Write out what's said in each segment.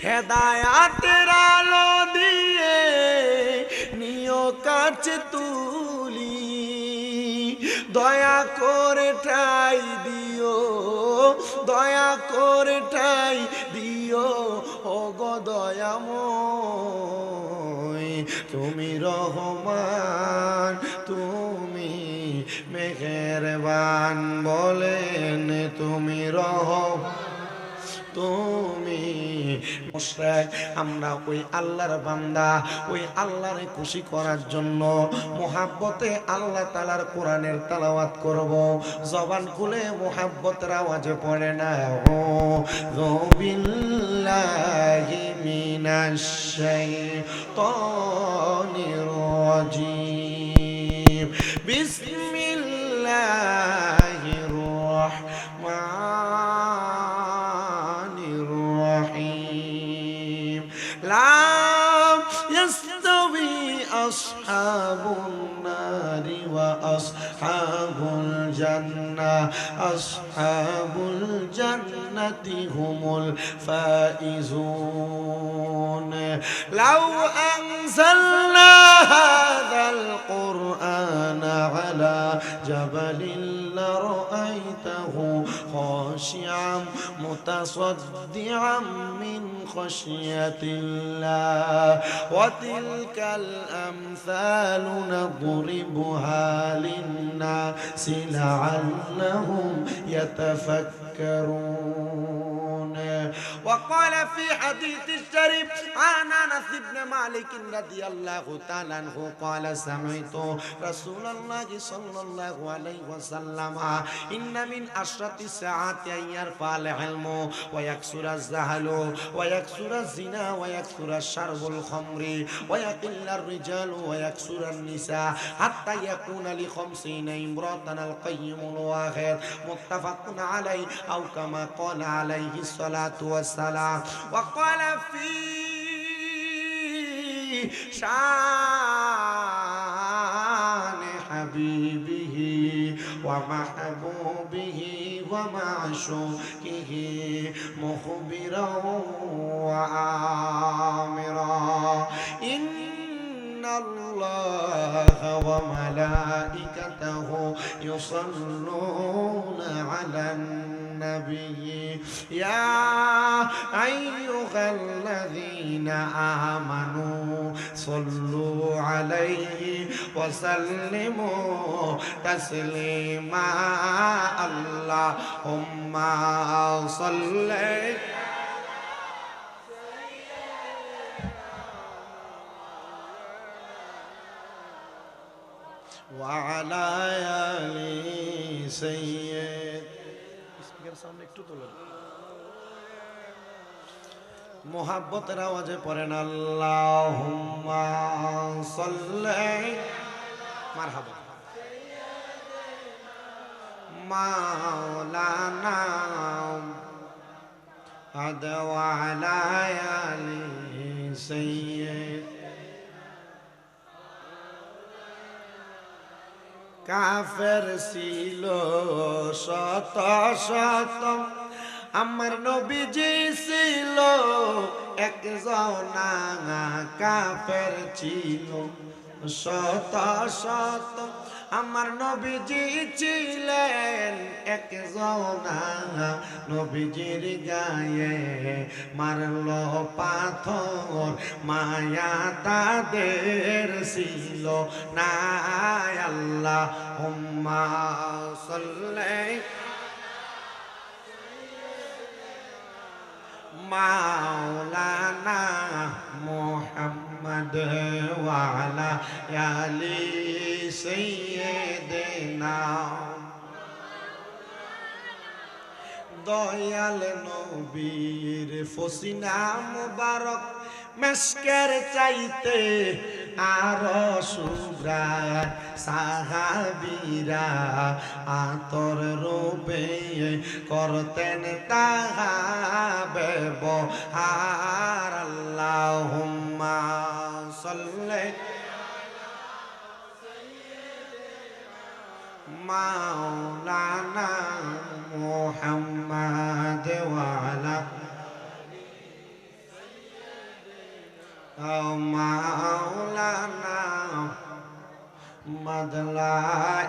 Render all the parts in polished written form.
হেদায়াতের আলো দিয়ে নিও কাছে তুলি দয়া করে ঠাই দিও দয়া করে ঠাই দিও ও গো দয়াময় তুমি রহমান তুমি মেহেরবান বলেন তুমি তুমি মুশরিক আমরা ওই আল্লাহর বান্দা ওই আল্লাহরে খুশি করার জন্য মুহাব্বতে আল্লাহ তাআলার কোরআনের তেলাওয়াত করব জবান খুলে মুহাব্বতের আওয়াজে পড়ে না ও বিল্লাহি মিনাশ শাইতানির রাজিম বিসমিল্লাহির রাহমানির রহিম লা ইয়াস্তাবি আসহাবুন নারি ওয়া আসহাবুল জান্নাহ আসহাবুল জান্নাতি হুমুল ফাইজুন লাউ আনজালনা হাযাল কুরআনা আলা জাবালিন লারাআইতাহু খাশি'আন মুতাসাদ্দি'আন মিন খাশিয়াতিল্লাহ ওয়া তিলকাল আমসালু নাদরিবুহা লিন-নাসি লা'আল্লাহুম يتفكرون وقال في حديث الشريف عن انس بن مالك رضي الله تعالى عنه قال سمعت رسول الله صلى الله عليه وسلم ان من اشرط الساعات ان يرفع العلم ويكثر الزهل ويكثر الزنا ويكثر الشرب الخمر ويقل الرجال ويكثر النساء حتى يكون ل50 امرأة القيم الواحد متفق عليه أو كما قال عليه الصلاة والسلام وقال في شان حبيبه ومحبوبه ومعشوقه مخبرا وآمرا إن الله وملائكته يصلون على النبي يا أيها الذين آمنوا صلوا عليه وسلموا تسليما اللهم صل وعلى آل سيد মুহাব্বতের আওয়াজে পড়েন আল্লাহুম্মা সাল্লি মারহাবা মাওলানা আদওয়া আলা আলি সাইয়্যিদ কাফের ছিল শত শত আমার নবীজি ছিল একজনা কাফের ছিল শত শত আমার নবীজি ছিলেন একজনা নবীজির গায়ে মারল পাথর মায়া তাদের ছিল না আল্লাহুম্মা সাল্লি মাওলানা মুহাম্মদ ওয়া আলা আলি সাইয়্যিদিনা দয়াল নবীর ফসিনা মুবারক মেশকের চাইতে আরো সুব্রাত সাহাবীরা আতর রূপে করতেন তাহা ব্যবহার আল্লাহুম্মা সাল্লি মাওলানা মুহাম্মদ ওয়া আলা মাওলানা মুহাম্মদ লা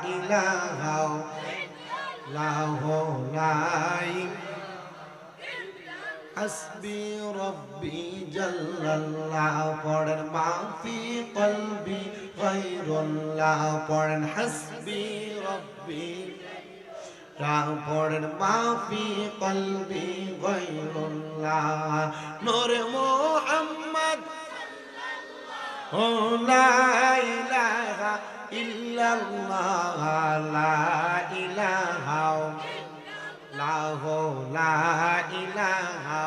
ইলাহা ইল্লাল্লাহ হাসবি রব্বি জাল্লাল্লাহ পড়েন মাফি কলবি গায়রুল্লাহ পড়েন হাসবি রব্বি পড়েন মাফি কলবি গায়রুল্লাহ নূরে মুহাম্মদ লা ইলাহা ইল্লাল্লাহ লা ইলাহা লা ইলাহা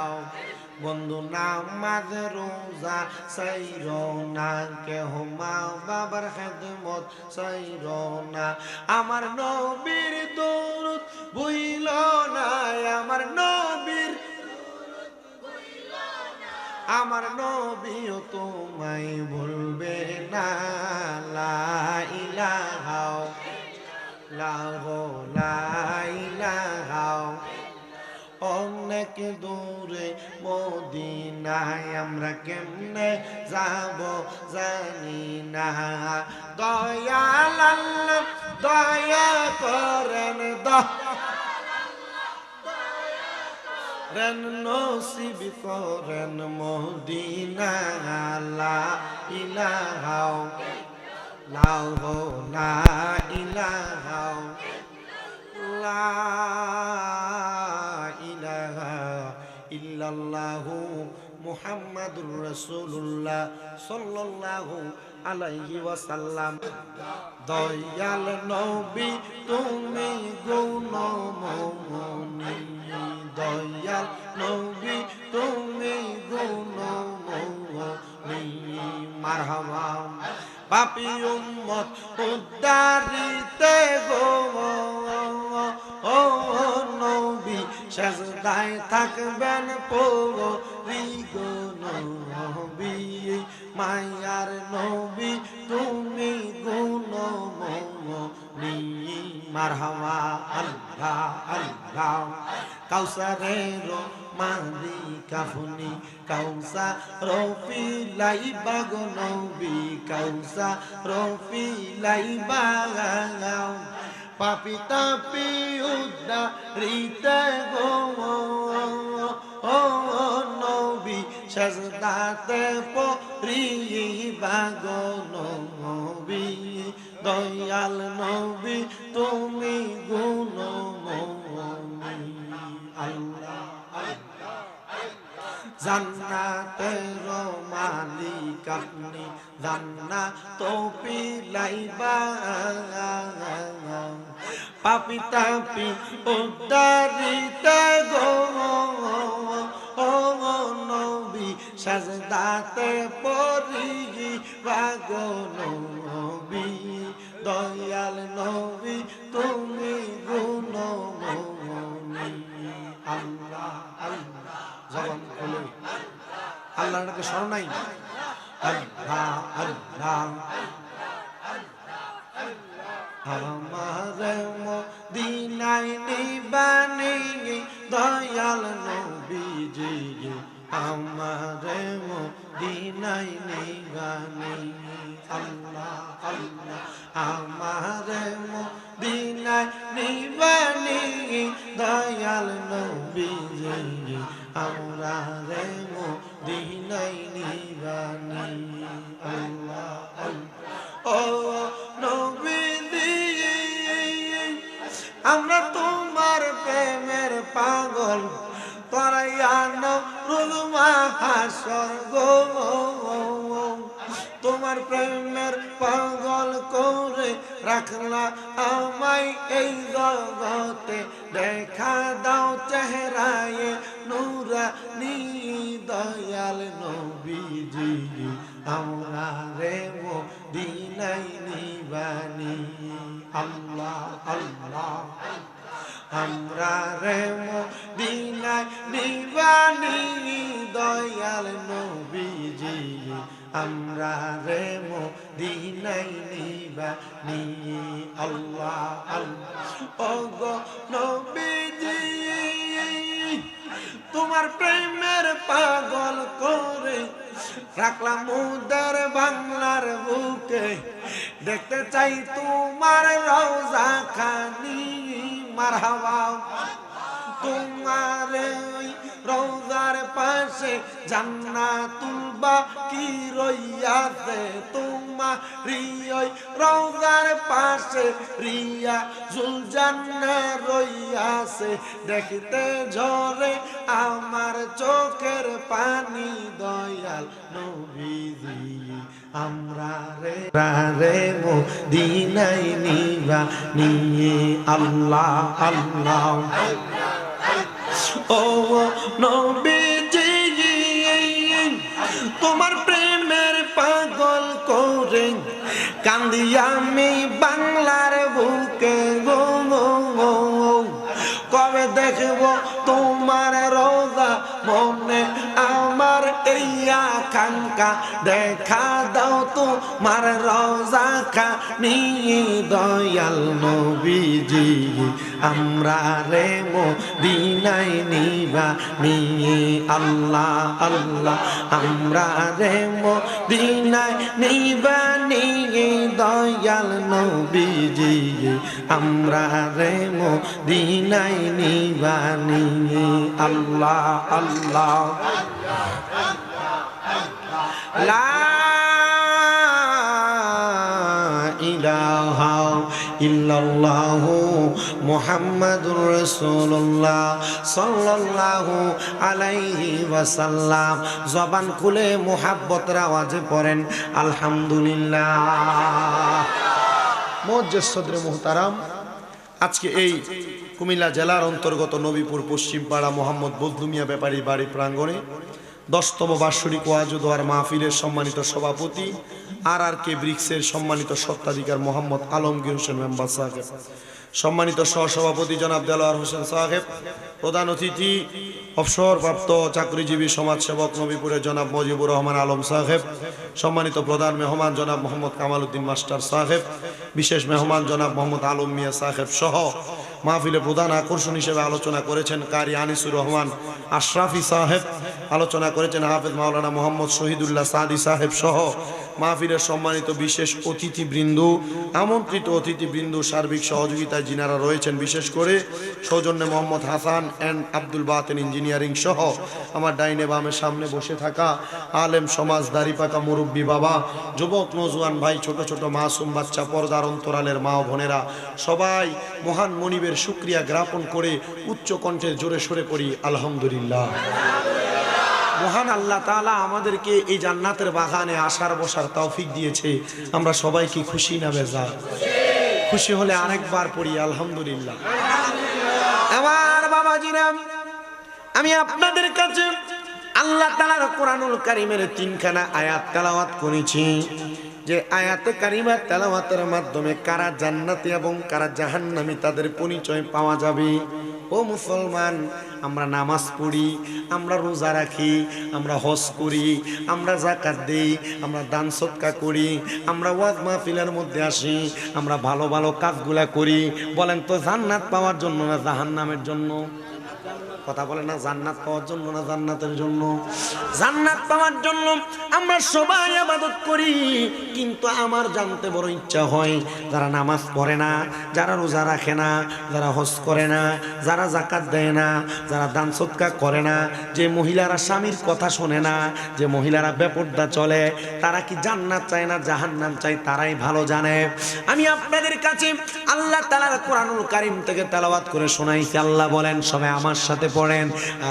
বন্ধু নামাজ রোজা সাইরো না কেহ মা বাবার খেদমত সাইরো না আমার নবীর দরুদ ভুইল না আমার নবীও তোমায় ভুলবে না লা ইলাহা লা ইলাহা অনেক দূরে মদিনায় আমরা কেমনে যাব জানি না দয়াল আল্লাহ দয়া করেন নসিব করেন মদিনা লা ইলাহা লা ইলাহা লা ইলাহা ইল্লাল্লাহু মুহাম্মাদুর রাসূলুল্লাহ সাল্লাল্লাহু আলাইহি ওয়াসাল্লাম দয়াল নবী তুমি গুণময়ী দয়াল নবী তুমি গুণময়ী মারহাবা পাপী উম্মত উদ্ধারিতে গো ও নবী সাজদায় থাকবেন পরি গো নবী মায়ার নবী তুমি গুণময়ী মারহাবা আল্লাহ আল্লাহ কাউসারের মালিক আপনি কাউসার পিলাইবা গো নবী কাউসার পিলাইবা পাপি তাপি উদ্ধারিতে গো ও নবী সাজদাতে পরিবা গো নবী দয়াল নবী তুমি গুণময়ী আল্লাহ জান্নাতের মালিক আপনি জান্নাত পিলাইবা পাপি তাপি উদ্ধারিতে গো ও নবী সাজদাতে পরিবা গো নবী দয়াল নবী তুমি গুণময়ী আল্লাহ আল্লাহ জবান খুলে আল্লাহর নামে স্মরণ নাই আল্লাহ আল্লাহ আমার মদিনায় নিবানি দয়াল নবীজি আমার মদিনায় নিবানি আল্লাহ আল্লাহ আমার মদিনায় নিবানি দয়াল নবীজি আমরা রে মদিনায় নিবানি আল্লাহ আল্লাহ ও নবীজি আমরা তোমার প্রেমের পাগল পরায়ানো রুলমা হাসর গো তোমার প্রেমের পাগল করে রাখলা আমায় এই জগতে দেখা দাও চেহারায় নূরানী দয়াল নবীজি আমরা রে মদিনায় নিবানি আল্লাহ আল্লাহ আমরা রে মদিনায় নিবানি দয়াল নবীজি আমরা রে মদিনায় নিবানি আল্লাহ আল্লাহ ও গো নবীজি তোমার প্রেমের পাগল করে রাখলাম মুদের বাংলার বুকে, দেখতে চাই তোমার রওজা খানি। মারহাবা। তোমার ওই রওজার পাশে জান্নাতুল বাকি রইয়াছে, তোমার ওই রওজার পাশে রিয়াজুল জান্নাহ রইয়াছে। দেখতে ঝরে আমার চোখের পানি দয়াল নবীজি, আমরা রে মদিনায় নিবা নিয়ে। আল্লাহ আল্লাহ। ও নবীজি, তোমার প্রেমের পাগল করে কান্দি আমি বাংলার বুকে গো। কবে দেখব তোমার রোজা, মনে আমার এই আকাঙ্ক্ষা। দেখা দাও তোমার রোজা খানি দয়াল নবীজি, আমরা রে মদিনায় নিবা নিয়ে। আল্লাহ আল্লাহ। আমরা রে মদিনায় নিবা নিয়ে দয়াল নবীজি, আমরা রে মদিনায় নিবা নিয়ে। আল্লাহ আল্লাহ। লা ইলাহা ইল্লাল্লাহু মুহাম্মাদুর রাসূলুল্লাহ সাল্লাল্লাহু আলাইহি ওয়াসাল্লাম। জবান খুলে মুহাব্বতের আওয়াজে পড়েন আলহামদুলিল্লাহ। মুআজ্জিজ সদরে মুহতারাম, আজকে এই কুমিল্লা জেলার অন্তর্গত নবীপুর পশ্চিম পাড়া মোহাম্মদ বদলু মিয়া ব্যাপারী বাড়ি প্রাঙ্গণে 10তম বার্ষিক ওয়াজ ও দোয়ার মাহফিলের সম্মানিত সভাপতি RRK ব্রিক্সের সম্মানিত সত্ত্বাধিকার মোহাম্মদ আলমগীর হোসেন মেম্বার সাহেব, সম্মানিত সহসভাপতি জনাব দেলোয়ার হোসেন সাহেব, প্রধান অতিথি অবসরপ্রাপ্ত চাকরিজীবী সমাজসেবক নবীপুরের জনাব মজিবুর রহমান আলম সাহেব, সম্মানিত প্রধান মেহমান জনাব মোহাম্মদ কামাল উদ্দিন মাস্টার সাহেব, বিশেষ মেহমান জনাব মোহাম্মদ আলম মিয়া সাহেব সহ মাহফিলে প্রধান আকর্ষণ হিসেবে আলোচনা করেছেন কারি আনিসুর রহমান আশরাফি সাহেব, আলোচনা করেছেন হাফেজ মাওলানা মোহাম্মদ শহীদুল্লাহ সাদি সাহেব সহ মাহফিলের সম্মানিত বিশেষ অতিথিবৃন্দ, আমন্ত্রিত অতিথিবৃন্দ, সার্বিক সহযোগিতায় যিনারা রয়েছেন, বিশেষ করে সৌজন্যে মোহাম্মদ হাসান অ্যান্ড আব্দুল বাতেন ইঞ্জিনিয়ারিং সহ আমার ডাইনে বামে সামনে বসে থাকা আলেম সমাজ, দাড়িপাকা মুরব্বী বাবা, যুবক নজওয়ান ভাই, ছোট ছোট মাসুম বাচ্চা, পর্দার অন্তরালের মা ও বোনেরা, সবাই মহান মনিবের শুকরিয়া জ্ঞাপন করে উচ্চ কণ্ঠে জোরে সরে পড়ি আলহামদুলিল্লাহ। মহান আল্লাহ তাআলা আমাদেরকে এই জান্নাতের বাগানে আসার বসার তৌফিক দিয়েছে। আমরা সবাই কি খুশি না বেজার? খুশি হলে আরেকবার পড়ি আলহামদুলিল্লাহ। আমার বাবাজিরা, আমি আপনাদের কাছে আল্লাহ তাআলার কোরআনুল কারীমের 3খানা আয়াত তেলাওয়াত করেছি। যে আয়াতে কারিমা তেলাওয়াতের মাধ্যমে কারা জান্নাতি এবং কারা জাহান্নামী তাদের পরিচয় পাওয়া যাবে। ও মুসলমান, আমরা নামাজ পড়ি, আমরা রোজা রাখি, আমরা হজ করি, আমরা যাকাত দেই, আমরা দান সদকা করি, আমরা ওয়াজ মাহফিলের মধ্যে আসি, আমরা ভালো ভালো কাজগুলা করি। বলেন তো জান্নাত পাওয়ার জন্য না জাহান্নামের জন্য? কথা বলে না, জান্নাত পাওয়ার জন্য না জান্নাতের জন্য? জান্নাত পাওয়ার জন্য আমরা সবাই ইবাদত করি। কিন্তু আমার জানতে বড় ইচ্ছা হয়, যারা নামাজ পড়ে না, যারা রোজা রাখে না, যারা হজ করে না, যারা যাকাত দেয় না, যারা দান সদকা করে না, যে মহিলারা স্বামীর কথা শোনে না, যে মহিলারা বেপরদা চলে, তারা কি জান্নাত চায় না জাহান্নাম চায়? তারাই ভালো জানে। আমি আপনাদের কাছে আল্লাহ তাআলার কোরআনুল কারীম থেকে তেলাওয়াত করে শোনাইছি। আল্লাহ বলেন, সবাই আমার সাথে পড়েন,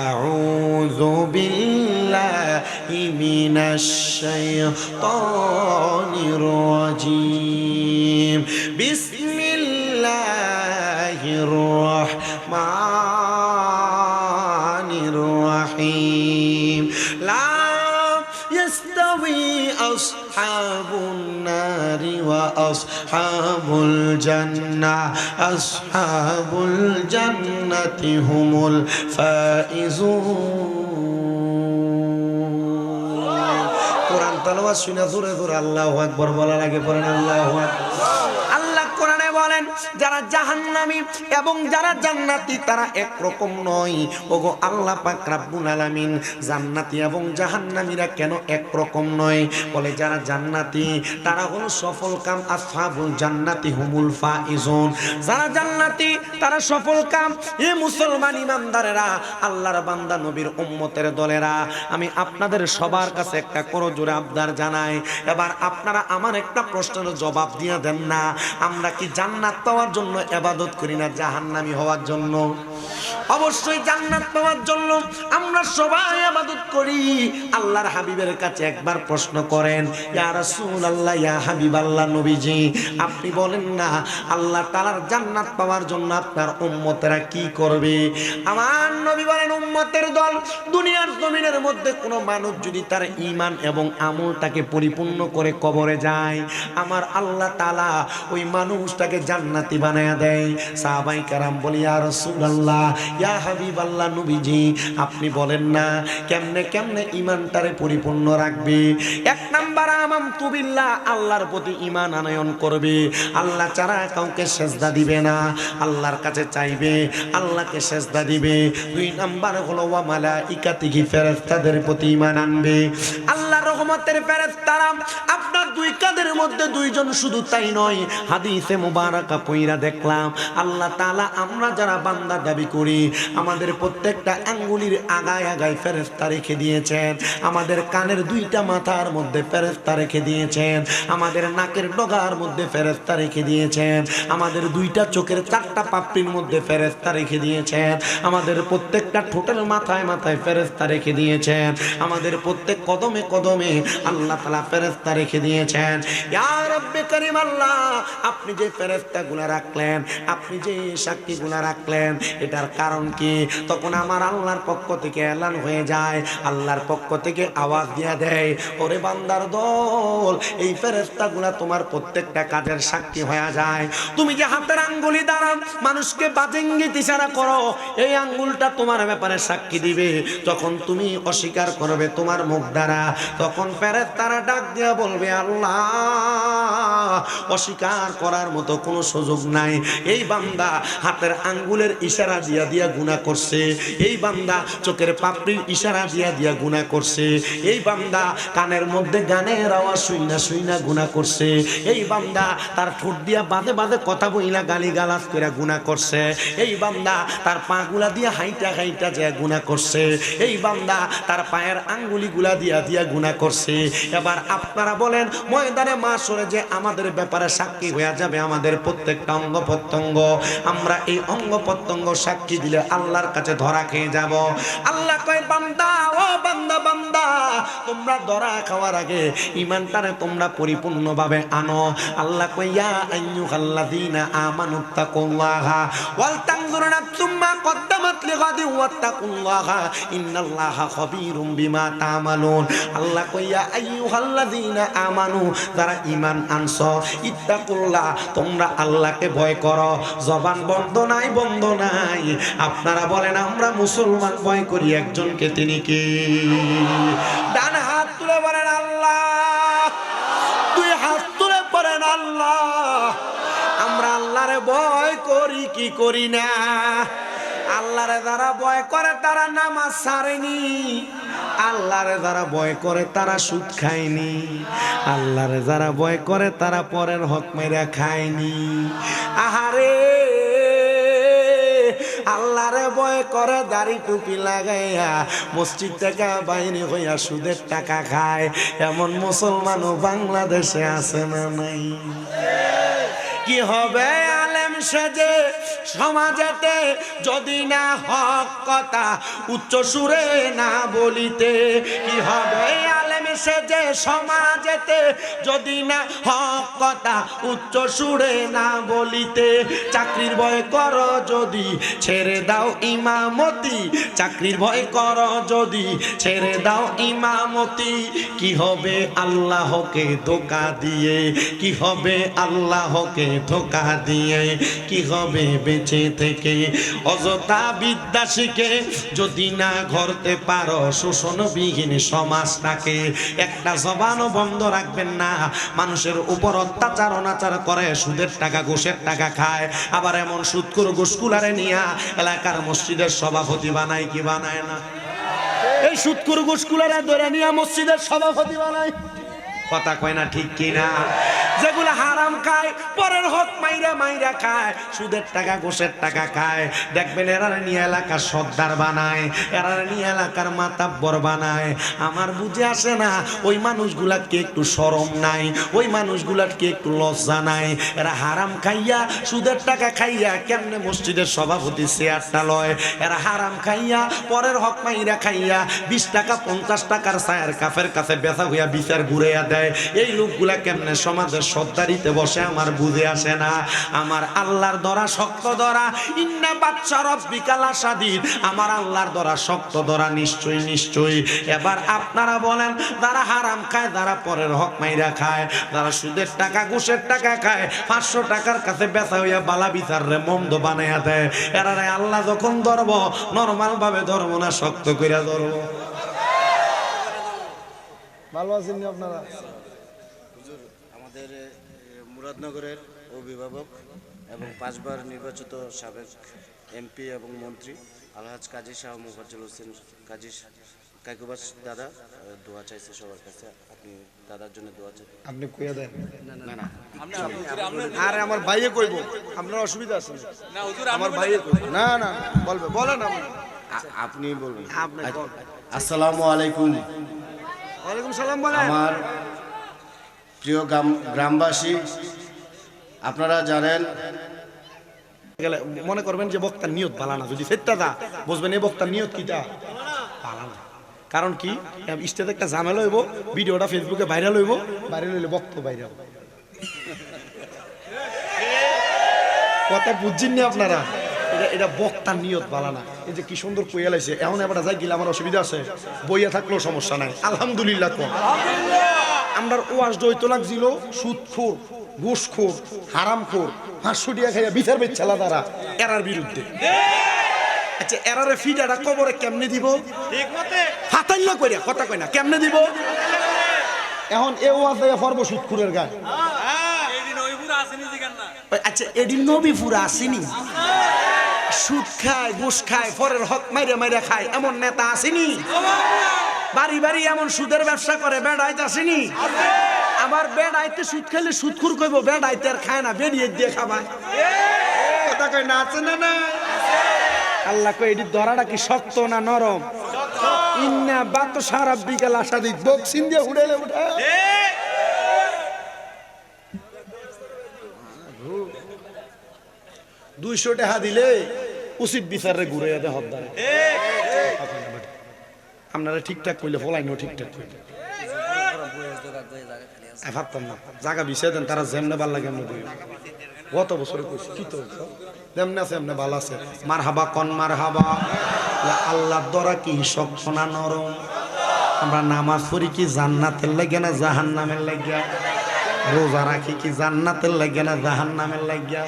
আউযু বিল্লাহি মিনাশ শাইতানির রাজীম, বিসমিল্লাহির রাহমানির রাহিম। লা ইয়াস্তাবি আসহাবুন নারি ওয়া আসহাবুল জান্নাহ, আসহাবুল জান্নাতি হুমুল ফাইজুন। কোরআন তেলাওয়াত শুনে জোরে জোরে আল্লাহু আকবার বলা লাগে। পড়েন আল্লাহু আকবার। আল্লাহ কোরআনে বলেন, যারা জাহান্নামী এবং যারা জান্নাতি তারা একরকম নয়। ওগো আল্লাহ পাক রব্বুল আলামিন, জান্নাতি এবং জাহান্নামীরা কেন একরকম নয়? বলে যারা জান্নাতি তারা হলো সফল কাম, আসহাবুল জান্নাতি হুমুল ফাইজুন। যারা জান্নাতি তারা সফল কাম। এ মুসলমান ইমানদারেরা, আল্লাহর বান্দা, নবীর উম্মতের দলেরা, আমি আপনাদের সবার কাছে একটা করজোড়ে আবদার জানাই। এবার আপনারা আমার একটা প্রশ্নের জবাব দিয়ে দেন না, আমরা কি জান্নাত পাওয়ার জন্য ইবাদত করি না জাহান্নামী হওয়ার জন্য? অবশ্যই জান্নাত পাওয়ার জন্য আমরা সবাই ইবাদত করি। আল্লাহর হাবিবের কাছে একবার প্রশ্ন করেন, ইয়া রাসূলুল্লাহ, ইয়া হাবিবাল্লাহ, নবীজি আপনি বলেন না আল্লাহ তাআলার জান্নাত পাওয়ার জন্য আপনার উম্মতেরা কি করবে? আমার নবী বলেন, উম্মতের দল দুনিয়ার জমিনের মধ্যে কোনো মানুষ যদি তার ঈমান এবং আমলটাকে পরিপূর্ণ করে কবরে যায়, আমার আল্লাহ তাআলা ওই মানুষটাকে জান্নাতি বানায়া দেয়। সাহাবায়ে কেরাম বলি, ইয়া রাসূলুল্লাহ, ইয়া হাবিবাল্লাহ, নবীজি আপনি বলেন না কেমনে কেমনে ঈমানটারে পরিপূর্ণ রাখবে? এক নাম্বার আমানতু বিল্লাহ, আল্লাহর প্রতি ঈমান আনয়ন করবে, আল্লাহ ছাড়া কাউকে সেজদা দিবে না, আল্লাহর কাছে চাইবে, আল্লাহকে সেজদা দিবে। দুই নাম্বার হলো ওয়া মালাইকাতিহি, ফেরেশতাদের প্রতি ঈমান আনবে। আল্লাহর রহমতের ফেরেশতারা আপনার দুই কাঁধের মধ্যে দুইজন, শুধু তাই নয়, হাদিসে মুবারাকা পয়রা দেখলাম আল্লাহ তাআলা আমরা যারা বান্দা দাবি করি আমাদের প্রত্যেকটা আঙ্গুলির আগায় আগায় ফেরেশতা রেখে দিয়েছেন, আমাদের কানের দুইটা মাথার মধ্যে ফেরেশতা রেখে দিয়েছেন, আমাদের নাকের ডগার মধ্যে ফেরেশতা রেখে দিয়েছেন, আমাদের দুইটা চোখের চারটা পাপড়ির মধ্যে ফেরেশতা রেখে দিয়েছেন, আমাদের প্রত্যেকটা ঠোঁটের মাথায় মাথায় ফেরেশতা রেখে দিয়েছেন, আমাদের প্রত্যেক কদমে কদমে আল্লাহ তাআলা ফেরেশতা রেখে দিয়েছেন। ইয়া রব্বে কারীম আল্লাহ, আপনি যে ফেরেশতাগুলো রাখলেন, আপনি যে সাক্ষীগুলো রাখলেন, এটার কারণ কি? তখন আমার আল্লাহর পক্ষ থেকে এলান হয়ে যায়, আল্লাহর পক্ষ থেকে আওয়াজ দিয়ে দেয়, ওরে বান্দার দল, এই ফেরেশতাগুলা তোমার প্রত্যেকটা কাজের সাক্ষী হয়ে যায়। তুমি যে হাতের আঙ্গুলি দ্বারা মানুষকে বাজে ইঙ্গিত ইশারা করো, এই আঙ্গুলটা তোমার ব্যাপারে সাক্ষী দিবে। যখন তুমি অস্বীকার করবে তোমার মুখ দ্বারা, তখন ফেরেশতারা ডাক দিয়ে বলবে, আল্লাহ অস্বীকার করার মতো কোনো সুযোগ নাই। এই বান্দা হাতের আঙ্গুলের ইশারা দিয়া দিয়া গুনাহ করছে, এই বান্দা চোখের পাপড়ির ইশারা দিয়া দিয়া গুনাহ করছে, এই বান্দা কানের মধ্যে গানের আওয়াজ শুইনা শুইনা গুনাহ করছে, এই বান্দা তার ঠোঁট দিয়া বাদে বাদে কথা বইলা গালি গালাজ করে গুনাহ করছে, এই বান্দা তার পাগুলা দিয়া হাইটা হাইটা যায় গুনাহ করছে, এই বান্দা তার পায়ের আঙ্গুলিগুলা দিয়া দিয়া গুনাহ করছে। এবার আপনারা বলেন, ময়দানে মাশরে যে আমাদের ব্যাপারে সাক্ষী হয়ে যাবে আমাদের প্রত্যেকটা অঙ্গ প্রত্যঙ্গ, আমরা এই অঙ্গ প্রত্যঙ্গ সাক্ষী দিলে আল্লাহর কাছে ধরা খেয়ে যাব। আল্লাহ কয়, বান্দা, ও বান্দা, বান্দা তোমরা ধরা খাওয়ার আগে ঈমানটারে তোমরা পরিপূর্ণভাবে আনো। আল্লাহ কয়, ইয়া আইয়ুহাল্লাযীনা আমানুত্তাকুল্লাহা ওয়াল তানজুর নাফসুম মা কদ্দামাত লিগাদিন ওয়াত্তাকুল্লাহা ইন্নাল্লাহা খাবীরুম বিমা তা'মালুন। আল্লাহ কয়, ইয়া আইয়ুহাল্লাযীনা আমানু, যারা ঈমান আনছো, ইত্তাকুল্লাহ, তোমরা আল্লাহকে ভয় করো। জবান বন্ধ নাই, বন্ধ নাই। আপনারা বলেন আমরা মুসলমান ভয় করি একজনকে, তিনি কি? ডান হাত তুলে বলেন আল্লাহ, দুই হাত তুলে বলেন আল্লাহ। আমরা আল্লাহরে ভয় করি কি করি না? আল্লাহরে যারা ভয় করে তারা নামাজ ছাড়েনি, আল্লাহরে যারা ভয় করে তারা সুদ খায়নি, আল্লাহরে যারা ভয় করে তারা পরের হক মেরে খায়নি। আহারে, আল্লাহরে ভয় করে দাড়ি টুপি লাগাইয়া মসজিদ থেকে বাইরে হইয়া সুদের টাকা খায়, এমন মুসলমানও বাংলাদেশে আছে না নাই? কি হবে আলেম সেজে সমাজেতে যদি না হক কথা উচ্চ সুরে না বলিতে? কি হবে আলেম সেজে সমাজেতে যদি না হক কথা উচ্চ সুরে না বলিতে? চাকরির ভয় করো যদি ছেড়ে দাও ইমামতি, চাকরির ভয় করো যদি ছেড়ে দাও ইমামতি। কি হবে আল্লাহকে ধোঁকা দিয়ে? কি হবে আল্লাহকে ধোঁকা দিয়ে? কি হবে বেঁচে থেকে অযথা বিদ্যা শিখে যদি না গড়তে পারো শোষণবিহীন সমাজটাকে? একটা জবানও বন্ধ রাখবেন না। মানুষের উপর অত্যাচার অনাচার করে, সুদের টাকা ঘুষের টাকা খায়, আবার এমন সুদখোর ঘুষখোরারে নিয়া এলাকার মসজিদের সভাপতি বানায় কি বানায় না? এই সুদখোর ঘুষখোরারে ধরে নিয়া মসজিদের সভাপতি বানায়, কথা কয় না ঠিক কিনা? যেগুলো হারাম খায়, পরের হক মাইরা মাইরা খায়, সুদের টাকা ঘুষের টাকা খায়, দেখবেন এরা নিয়ে এলাকার সর্দার বানায়, এরা নিয়ে এলাকার মাতাব্বর বানায়। আমার বুঝে আসে না ওই মানুষগুলাকে একটু শরম নাই, ওই মানুষগুলাকে একটু লজ্জা নাই? এরা হারাম খাইয়া সুদের টাকা খাইয়া কেমনে মসজিদের সভাপতি চেয়ারটা লয়? এরা হারাম খাইয়া পরের হক মাইরা খাইয়া 20 টাকা 50 টাকার চায়ের কাফের কাছে বেচা হইয়া বিচার ঘুরাইয়া দেয়। এই লোকগুলা কেমনে সমাজের সর্দারিতে বসে আমার বুঝে আসে না। আমার আল্লাহর দরা শক্ত দরা, ইন্না বাচ্চা রব্বিকা লাশাদীদ, আমার আল্লাহর দরা শক্ত দরা, নিশ্চয়ই নিশ্চয়ই। এবার আপনারা বলেন, যারা হারাম খায়, যারা পরের হক মাইরা খায়, যারা সুদের টাকা ঘুষের টাকা খায়, 500 টাকার কাছে বেচা হইয়া বালা বিচার রে মন্দ বানাইয়া দেয়, এরারে আল্লাহ যখন ধরবো নরমাল ভাবে ধরবো না, শক্ত কইরা ধরবো। ভালো আছেন আপনারা? আমাদের মুরাদনগরের অভিভাবক এবং 5 বার নির্বাচিত সাবেক এমপি এবং মন্ত্রী আলহাজ কাজী শাহ মুফাজ্জল হোসেন কাজী কাকুবাস দাদা দোয়া চাইছে সবার কাছে। আপনি দাদার জন্য দোয়া চাই। আপনি কইয়া দেন। না না, আরে আমার ভাইয়ে কইব, আপনার অসুবিধা আছে না? হুজুর আমার ভাইয়ে কইব। না না বলবে, বলেন আপনি বলবেন। আপনি বলেন। আসসালামু আলাইকুম। ওয়ালাইকুম সালাম। বলেন। আমার প্রিয় গ্রামবাসী, আপনারা জানেন, মনে করবেন যে বক্তার নিয়ত ভালো না, যদি সেটা দা বুঝবেন এই বক্তার নিয়ত কিটা ভালো না। কারণ কি, স্টেজে একটা ঝামেলা হইব, ভিডিওটা ফেসবুকে ভাইরাল হইব, ভাইরাল হইলে বক্ত ভাইরাল। কথা বুঝছেন না আপনারা? এটা বক্তার নিয়ত ভালো না। এই যে কি সুন্দর কইয়া লাইছে, এখন এবার যাই গেলে আমার অসুবিধা আছে, বইয়া থাকলেও সমস্যা নাই, আলহামদুলিল্লাহ। আমরা ওয়াজ দইতো লাগছিল সুদখোর, ঘুষখোর, হারামখোর, 500 টাকা খাইয়া বিচার বেচ্ছালা তারা, এরার বিরুদ্ধে। আচ্ছা, এরারে ফিডাটা কবরে কেমনে দিব? ঠিক মতে ফাতাইল্লা কইরা, কথা কই না, কেমনে দিব? এখন এ ওয়াজ দেয়া ফরব সুদখোরের গায়। এডি নবীপুরা আসেনি দিগান না। আচ্ছা, এডি নবীপুরা আসেনি? সুদ খায়, ঘুষ খায়, পরের হক মাইরা মাইরা খায়, এমন নেতা আসেনি? বাড়ি বাড়ি এমন সুদের ব্যবসা করে, বেড়াইতে আসেনি? আবার বেড়াইতে সুদ খাইলে সুদখোর কইব, বেড়াইতে আর খায় না, বেরিয়ে দিয়ে খাবায়, কথা কই না? আছে না? না, আল্লাহ কই এটি ধরাটা কি শক্ত না নরম? ইন্না বাতশা রাব্বিকা লাশাদীদ, বক্সিং দিয়ে উড়াইলে উঠা। 200 টাকা দিলে উচিত বিচারে ঘুরে যেতে হদ্দারে। আপনারা ঠিকঠাক কইলে ফলাইনো ঠিকঠাক কইলে ভাবতাম না, জায়গা বিষয় দেন, তারা যেমনে ভাল লাগে এমনি বই। গত বছরে কইছি কি তো যেমনে আছে এমনি ভালো আছে। মার হাবা কন, মার হাবা। আল্লাহর দরা কি শক্ত না নরম? আমরা নামাজ পড়ি কি জান্নাতের লাগে না জাহান্নামের লাগিয়া? রোজা রাখি কি জান্নাতের লাগে না জাহান্নামের লাগিয়া?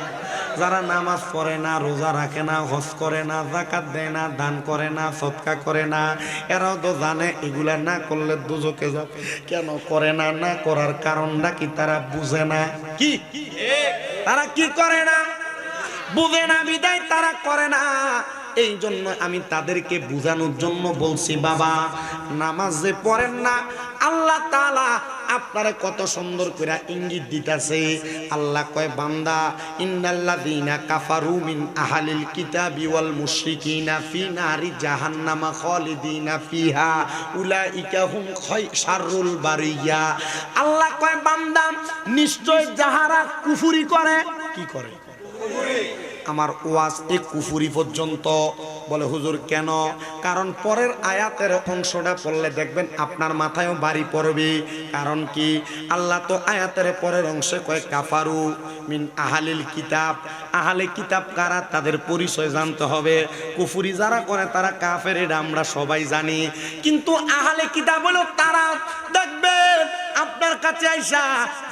যারা নামাজ পড়ে না, রোজা রাখে না, হজ করে না, যাকাত দেয় না, দান করে না, সদকা করে না, এরাও তো জানে এগুলা না করলে দুজকে যাবে। কেন করে না? না করার কারণটা কি তারা বুঝে না? কি তারা কি করে না? বুঝে না বিদায় তারা করে না। এই জন্য আমি তাদেরকে বুঝানোর জন্য বলছি, বাবা নামাজ যে পড়েন না, আল্লাহ তাআলা আপনারে কত সুন্দর করে ইঙ্গিত দিতেছে। আল্লাহ কয়, বান্দা ইন্নাল্লাযীনা কাফারু মিন আহলিল কিতাবি ওয়াল মুশরিকিনা ফি নারি জাহান্নামা খালিদিনা ফিহা উলাইকা হুম শাররুল বারিয়া। আল্লাহ কয়, বান্দা নিশ্চয় যাহারা কুফরি করে, কি করে? আমার ওয়াজ এ কুফরি পর্যন্ত। বলে হুজুর কেন? কারণ পরের আয়াতের অংশটা পড়লে দেখবেন আপনার মাথায়ও বাড়ি পড়বে। কারণ কি? আল্লাহ তো আয়াতের পরের অংশে কয় কাফারু মিন আহলিল কিতাব। আহলে কিতাব কারা? তাদের পরিচয় জানতে হবে। কুফরি যারা করে তারা কাফের, এটা আমরা সবাই জানি। কিন্তু আহলে কিতাব হলো তারা, দেখবেন আপনার কাছে আইসা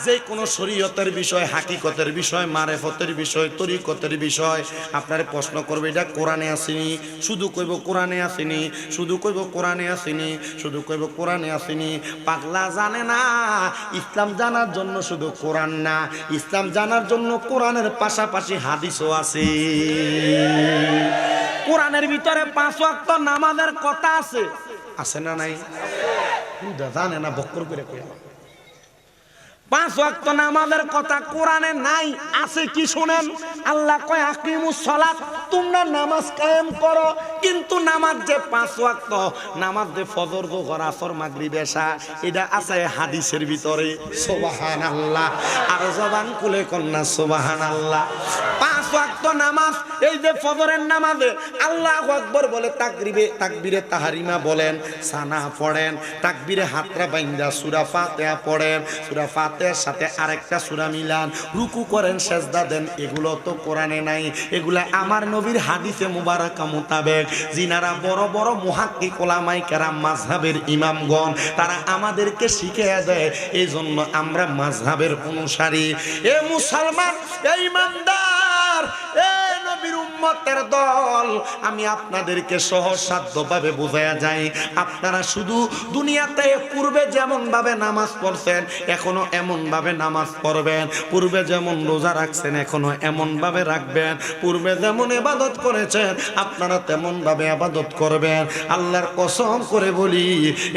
যে কোনো শরীয়তের বিষয়, হাকিকতের বিষয়, মারেফতের বিষয়, তরিকতের বিষয় আপনার প্রশ্ন করবে, এটা কোরআনে আসেনি, শুধু কইব কোরআনে আসেনি, শুধু কইব কোরআনে আসেনি, শুধু কইব কোরআনে আসেনি। পাগলা জানে না ইসলাম জানার জন্য শুধু কোরআন না, ইসলাম জানার জন্য কোরআনের পাশাপাশি হাদিসও আছে। কোরআনের ভিতরে 5 ওয়াক্ত নামাজের কথা আছে, আছে না নাই? জানে না, বক্কর করে কই 5 ওয়াক্ত নামাজের কথা কোরআনে নাই, আছে কি শুনেন? আল্লাহ কয় আকিমুস সালাত, তোমরা নামাজ কায়েম করো। কিন্তু নামাজ যে 5 ওয়াক্ত, নামাজ যে ফজর, যোহর, আসর, মাগরিব, এশা, এটা আছে হাদিসের ভিতরে। সুবহানাল্লাহ, আর জবান খুলে কন্যা সুবহানাল্লাহ। 5 ওয়াক্ত নামাজ, এই যে ফজরের নামাজে আল্লাহু আকবার বলে তাকবীরে তাহরিমা বলেন, সানা পড়েন, তাকবীরে হাতরা বাইন্দা সূরা ফাতিহা পড়েন, সূরা ফাতিহার সাথে আরেকটা সূরা মিলান, রুকু করেন, সেজদা দেন। এগুলো তো কোরআনে নাই, এগুলা আমার নবীর হাদিসে মুবারাকা মোতাবেক যিনারা বড় বড় মুহাক্কিক উলামায়ে কেরাম, মাযহাবের ইমামগণ, তারা আমাদেরকে শিখিয়ে দেয়। এই জন্য আমরা মাযহাবের অনুসারী। এ মুসলমান, এ ইমানদার, এ নবীর উম্মতের দল, আমি আপনাদেরকে সহজসাধ্যভাবে বোঝায়া যাই। আপনারা শুধু দুনিয়াতে পূর্বে যেমন ভাবে নামাজ পড়ছেন, এখনো এমন ভাবে নামাজ পড়বেন। পূর্বে যেমন রোজা রাখছেন, এখনো এমন ভাবে রাখবেন। পূর্বে যেমন ইবাদত করেছেন, আপনারা তেমন ভাবে ইবাদত করবেন। আল্লাহর কসম করে বলি,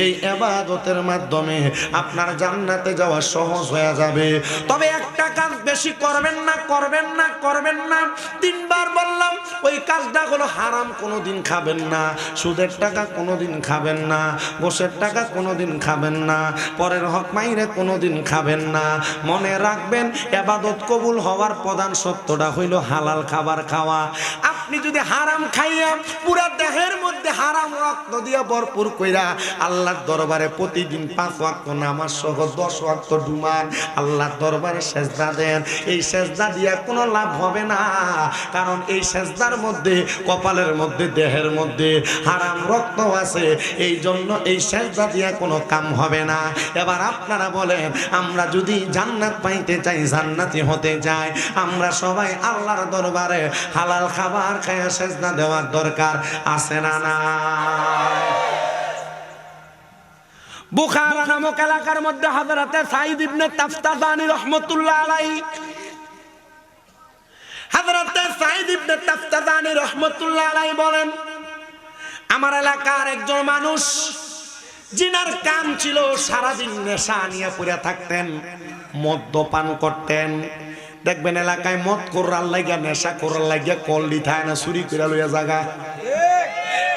এই ইবাদতের মাধ্যমে আপনার জান্নাতে যাওয়া সহজ হয়ে যাবে। তবে একটা কাজ বেশি করবেন না, করবেন না, করবেন না। 3 বার বললাম, ওই কাজটা হলো হারাম, কোনোদিন খাবেন না। সুদের টাকা কোনোদিন খাবেন না, ঘুষের টাকা কোনোদিন খাবেন না, পরের হক মাইরে কোনোদিন খাবেন না। মনে রাখবেন, ইবাদত কবুল হওয়ার প্রধান সত্যটা হইল হালাল খাবার খাওয়া। আপনি যদি হারাম খাইয়া পুরা দেহের মধ্যে হারাম রক্ত দিয়া ভরপুর কইরা আল্লাহর দরবারে প্রতিদিন 5 ওয়াক্ত নামাজ সহ 10 ওয়াক্ত ডুমান আল্লাহর দরবারে সেজদা দেন, এই সেজদা দিয়া কোনো লাভ হবে না। কারণ এই সেজদার মধ্যে, কপালের মধ্যে, দেহের মধ্যে হারাম রক্ত আছে। এই জন্য এই সেজদা দিয়া কোনো কাম হবে না। এবার আপনারা বলেন, আমরা যদি জান্নাত পাইতে চাই, জান্নাতি হতে চাই, আমরা সবাই আল্লাহর দরবারে হালাল খাবার খায়া সেজদা দেওয়ার দরকার আছে না না? বুখারা নামক এলাকার মধ্যে হযরতে সাঈদ ইবনে তাফতাজানী রাহমাতুল্লাহ আলাইহি, হযরতে সাঈদ ইবনে তাফতাজানী রাহমাতুল্লাহ আলাইহি বলেন, আমার এলাকার একজন মানুষ জিনার কাম ছিল সারাদিন নেশা নিয়ে পড়ে থাকতেন, মদ্যপান করতেন। দেখবেন এলাকায় মদ করার লাগিয়া, নেশা করার লাগিয়া কল দিথায় না, চুরি করে লইয়া জায়গা।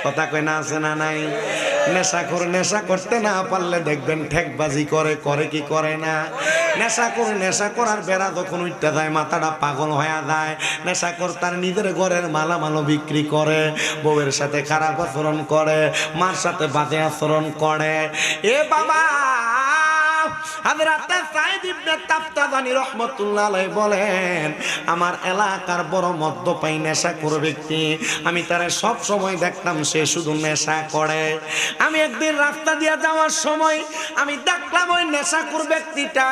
কথা কয় না, আছে না নাই? নেশা করতে না পারলে দেখবেন ঠেকবাজি করে, করে কি করে না? নেশা করার বেড়া যখন উঠতে যায়, মাথাটা পাগল হয়ে যায়। নেশা কর তার নিজের ঘরের মালামাল বিক্রি করে, বউয়ের সাথে খারাপ আচরণ করে, মার সাথে বাজে আচরণ করে। এ বাবা, হযরতে সাঈদ ইবনে তাফতাজানী রাহমাতুল্লাহ আলাইহি বলেন, আমার এলাকার বড় মদ্যপাই নেশাখোর ব্যক্তি, আমি তারে সব সময় দেখতাম সে শুধু নেশা করে। আমি একদিন রাস্তা দিয়ে যাওয়ার সময় আমি দেখলাম ওই নেশাখোর ব্যক্তিটা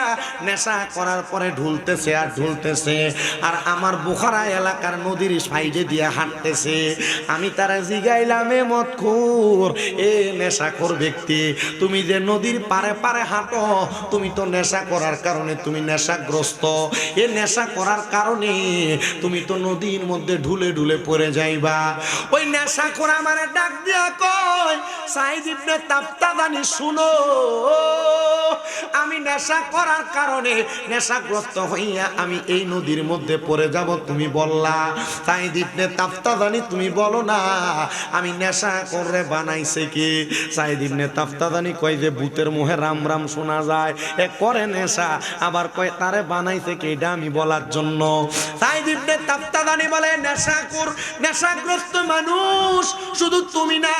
নেশা করার পরে ঢুলতেছে আর ঢুলতেছে, আর আমার বুখারা এলাকার নদীর সাইডে দিয়ে হাঁটতেছে। আমি তারে জিগাইলাম, এ মদখোর, এ নেশাখোর ব্যক্তি, তুমি যে নদীর পারে পারে হাঁটো, তুমি তো নেশা করার কারণে তুমি নেশাগ্রস্ত। এ নেশা করার কারণে তুমি তো নদীর মধ্যে ঢুলে ঢুলে পড়ে যাইবা। ওই নেশা করে আমারে ডাক দিয়া কয়, সাঈদ ইবনে তাফতাজানী শুনো, আমি নেশা করার কারণে নেশাগ্রস্ত হইয়া আমি এই নদীর মধ্যে পড়ে যাব, তুমি বললা। সাঈদ ইবনে তাফতাজানী, তুমি বলো না আমি নেশা করে বানাইছে কি? সাঈদ ইবনে তাফতাজানী কয় যে ভূতের মুখে রাম রাম শোনা যায়, এ করে নেশা, আবার কয় তারে বানাইছে কি, এটা আমি বলার জন্য। সাঈদ ইবনে তাফতাজানী বলে, নেশাখোর, নেশাগ্রস্ত মানুষ শুধু তুমি না,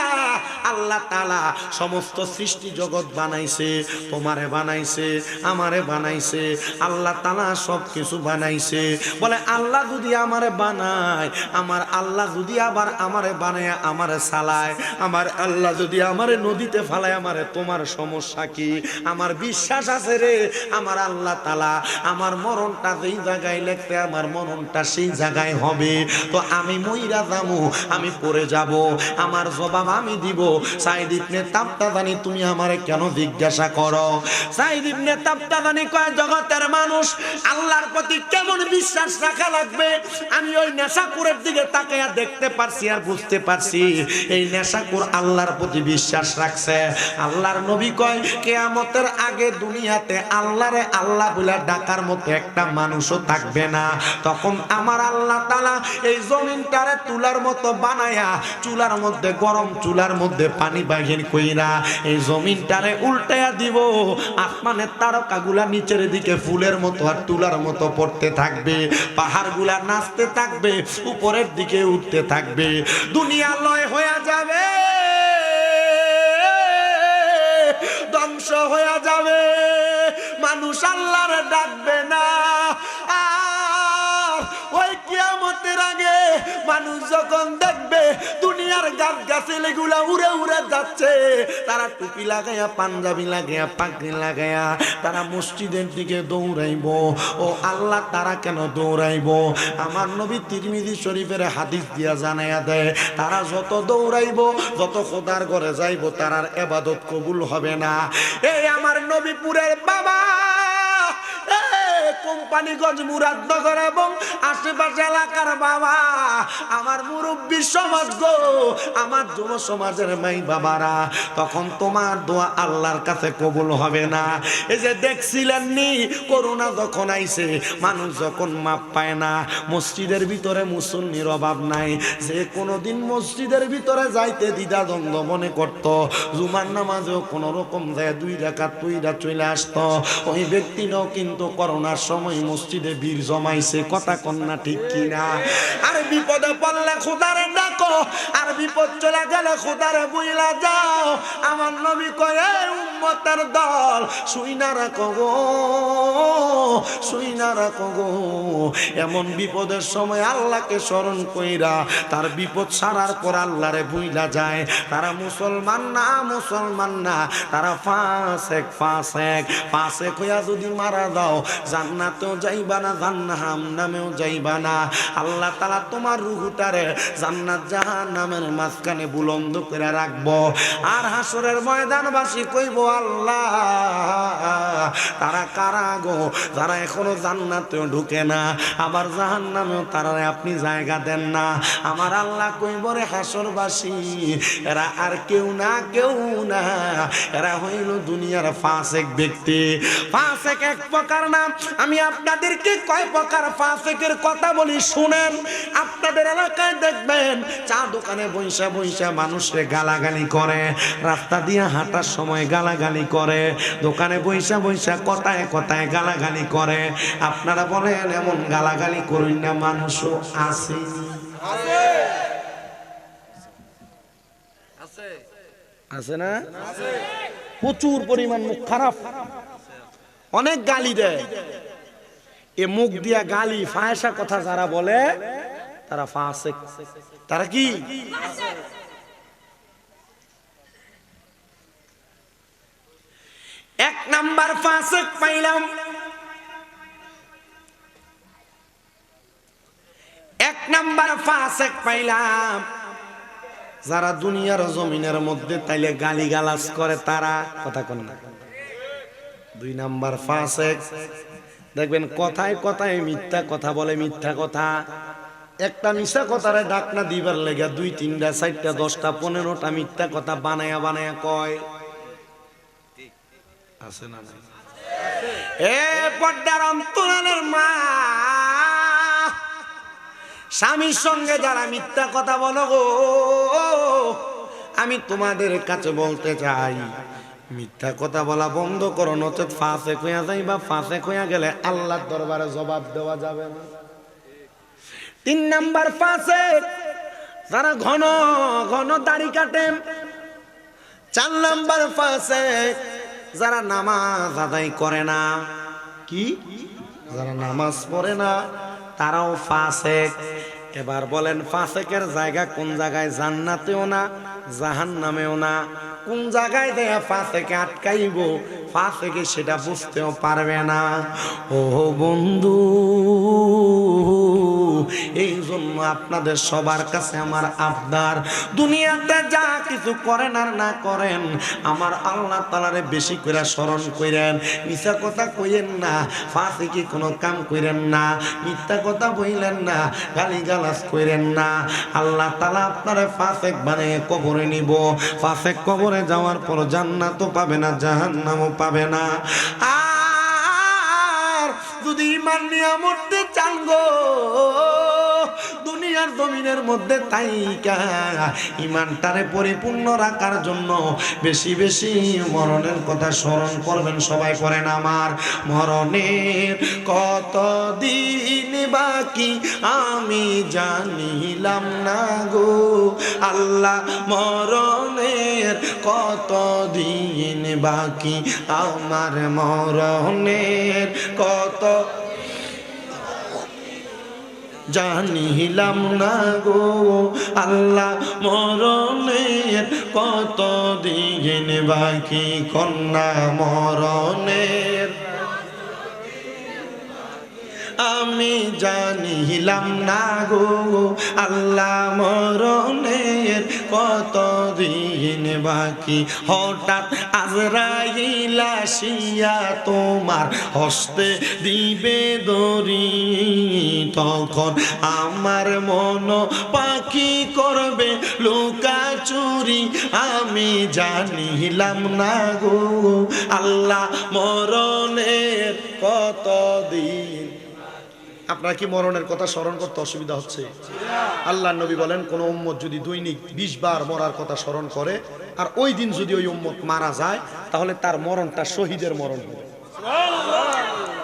আল্লাহ তাআলা সমস্ত সৃষ্টি জগৎ বানাইছে, তোমারে বানাইছে, আমারে বানাইছে, আল্লাহ তাআলা সব কিছু বানাইছে। বলে আল্লাহ যদি আমারে বানায়, আমার আল্লাহ যদি আবার আমারে বানায় আমারে চালায়, আমার আল্লাহ যদি আমারে নদীতে ফালায়, আমারে তোমার সমস্যা কি? আমার বিশ্বাস আছে রে, আমার আল্লাহ তাআলা আমার মরণটা যেই জায়গায় লিখতে, আমার মরণটা সেই জায়গায় হবে। তো আমি মইরা যাবো, আমি পড়ে যাব, আমার জবাব আমি দিব। সাইদ ইবনে তাবতাবানি, তুমি আমারে কেন জিজ্ঞাসা করো? সাইদ ইবনে তাবতাবানি কয়, জগতের মানুষ আল্লাহর প্রতি কেমন বিশ্বাস রাখা লাগবে, আমি ওই নেশাকুরের দিকে তাকায়া দেখতে পারছি আর বুঝতে পারছি এই নেশাকুর আল্লাহর প্রতি বিশ্বাস রাখছে। আল্লাহর নবী কয়, কিয়ামতের আগে দুনিয়াতে আল্লাহরে আল্লাহ বলে ডাকার মতো একটা মানুষও থাকবে না। তখন আমার আল্লাহ তাআলা এই জমিনটারে তুলার মতো বানায়া, চুলার মধ্যে গরম চুলার মধ্যে পানি বাহির কইরা এই জমিনটারে উল্টায়া দিব। আসমানের তারকাগুলা নিচের দিকে ফুলের মতো আর তুলার মতো পড়তে থাকবে, পাহাড়গুলা নাচতে থাকবে, উপরের দিকে উঠতে থাকবে, দুনিয়া লয় হয়ে যাবে, ধ্বংস হয়ে যাবে, মানুষ আল্লাহরে ডাকবে না। ওই কিয়ামতের আগে মানুষ যখন দেখবে দুনিয়ার গাছ গাছালিগুলা উড়ে উড়ে যাচ্ছে, তারা টুপি লাগাইয়া, পাঞ্জাবি লাগাইয়া, পাগড়ি লাগাইয়া তারা মসজিদের দিকে দৌড়াইব। ও আল্লাহ, তারা কেন দৌড়াইব? আমার নবী তিরমিজি শরীফের হাদিস দিয়া জানাইয়া দেয়, তারা যত দৌড়াইব, যত খোদার ঘরে যাইব, তারার ইবাদত কবুল হবে না। এই আমার নবীপুরের বাবা, কোম্পানিগঞ্জ, মুরাদনগর এবং আশেপাশে এলাকার বাবা, আমার মুরব্বী সমাজ গো, আমার যুব সমাজের মাই বাবারা, তখন তোমার দোয়া আল্লাহর কাছে কবুল হবে না। এই যে দেখছিলেন নি, করোনা যখন আইছে, মানুষ যখন মাপ পায় না, মসজিদের ভিতরে মুসল্লির অভাব নাই, যে কোনোদিন মসজিদের ভিতরে যাইতে দ্বিধাদ্বন্দ্ব মনে করত, জুমার নামাজেও কোনো রকম যায় 2 রাকাত পইরা চলে আসতো, ওই ব্যক্তিটাও কিন্তু করোনার সময় মসজিদে ভিড় জমাইছে। কথা কন্যা ঠিক কিনা? আর বিপদে পড়লে খোদারে ডাকো, আর বিপদ চলে গেলে খোদারে বুইলা যাও। আমার নবী কয়, এই উম্মতের দল, শুইনা রাখো গো, শুইনা রাখো গো, এমন বিপদের সময় আল্লাহকে স্মরণ কইরা তার বিপদ সারার পর আল্লাহরে বুইলা যায়, তারা মুসলমান না, মুসলমান না, তারা ফাসেক, ফাসেক, ফাসেক হইয়া যদি মারা দাও, জান্নাতেও যাইবা না, জাহান্নামেও যাইবা না। আল্লাহ তাআলা তোমার রূহটারে জান্নাত জাহান্নামের মাঝখানে বুলন্দ করে রাখবো। আর হাসরের ময়দানবাসী কইব, আল্লাহ, তারা কারা গো, যারা এখনো জান্নাতেও ঢুকে না, আবার জাহান্নামেও তারা আপনি জায়গা দেন না। আমার আল্লাহ কইব, রে হাসরবাসী, এরা আর কেউ না, কেউ না, এরা হইল দুনিয়ার ফাসেক ব্যক্তি। ফাসেক এক প্রকার নাম। আমি আপনাদেরকে কয় প্রকার ফাসেকের কথা বলি শুনেন। আপনাদের এলাকায় দেখবেন চা দোকানে বইসা বইসা মানুষরে গালাগালি করে, রাস্তা দিয়ে হাঁটার সময় গালাগালি করে, দোকানে বইসা বইসা কথায় কথায় গালাগালি করে। আপনারা বলেন, এমন গালাগালি করুন না মানুষও আছে? আছে না? প্রচুর পরিমাণ মুখ খারাপ, অনেক গালি দেয়। এ মুখ দিয়া গালি ফায়সা কথা যারা বলে, তারা ফাসেক। তারা কি? এক নাম্বার ফাসেক পাইলাম, এক নাম্বার ফাসেক পাইলাম, যারা দুনিয়ার জমিনের মধ্যে তাইলে গালি গালাজ করে, তারা। কথা কোন না? 2 নাম্বার ফাসেক, দেখবেন কথায় কথায় মিথ্যা কথা বলে, মিথ্যা কথা। একটা মিথ্যা কথারে ডাকনা দিবার লেগে 2, 3টা, 4টা, 10টা, 15টা মিথ্যা কথা বানায়া বানায়া কয়। আছে না? এ পর্দার অন্তরালের মা, স্বামীর সঙ্গে যারা মিথ্যা কথা বলো গো, আমি তোমাদের কাছে বলতে চাই, মিথ্যা কথা বলা বন্ধ করো, নচেত ফাসেক হইয়া যাইবা। ফাসেক হইয়া গেলে আল্লাহর দরবারে জবাব দেওয়া যাবে না। 3 নাম্বার ফাসেক, যারা ঘন ঘন দাড়ি কাটে। 4 নাম্বার ফাসেক, যারা নামাজ আদায় করে না, কি যারা নামাজ পড়ে না তারাও ফাসেক। এবার বলেন ফাসেকের জায়গা কোন জায়গায়? জান্নাতেও না জাহান্নামেও না। কোন জায়গায় দেয়া ফাসেকে আটকাইব, ফাসেকে সেটা বুঝতেও পারবে না। ও বন্ধু, এই জন্য আপনাদের সবার কাছে আমার আবদার, দুনিয়াতে যা কিছু করেন আর না করেন আমার আল্লাহ তাআলারে বেশি করে স্মরণ করেন। মিথ্যা কথা কইেন না, ফাসিকি কোনো কাম করেন না, মিথ্যা কথা বইলেন না, গালিগালাজ করেন না। আল্লাহ তাআলা আপনারে ফাসিক বানিয়ে কবরে নিব। ফাসিক কবরে যাওয়ার পর জান্নাতও পাবে না, জাহান্নামও পাবে না। আর যদি ঈমান নিয়ে মরতে চান গো, দুনিয়ার জমিনের মধ্যে তাইকা ঈমানটারে পরিপূর্ণ রাখার জন্য বেশি বেশি মরণের কথা স্মরণ করবেন। সবাই করেন আমার মরণের কত দিন বাকি আমি জানিলাম না গো আল্লাহ, মরণের কত দিন বাকি আমার, মরণের কত জানিলাম না গো আল্লাহ, মরণের কত দিন বাকি, কন্যা মরণের আমি জানিলাম না গো আল্লাহ, মরণের কত দিন বাকি। হঠাৎ আজরাইল আসিয়া তোমার হস্তে দিবে দড়ি, তখন আমার মন পাখি করবে লুকাচুরি, আমি জানিলাম না গো আল্লাহ, মরণের কত দিন। আপনারা কি মরণের কথা স্মরণ করতে অসুবিধা হচ্ছে? আল্লাহ নবী বলেন, কোন উম্মত যদি দৈনিক 20 বার মরার কথা স্মরণ করে আর ওই দিন যদি ওই উম্মত মারা যায় তাহলে তার মরণটা শহীদের মরণ হবে।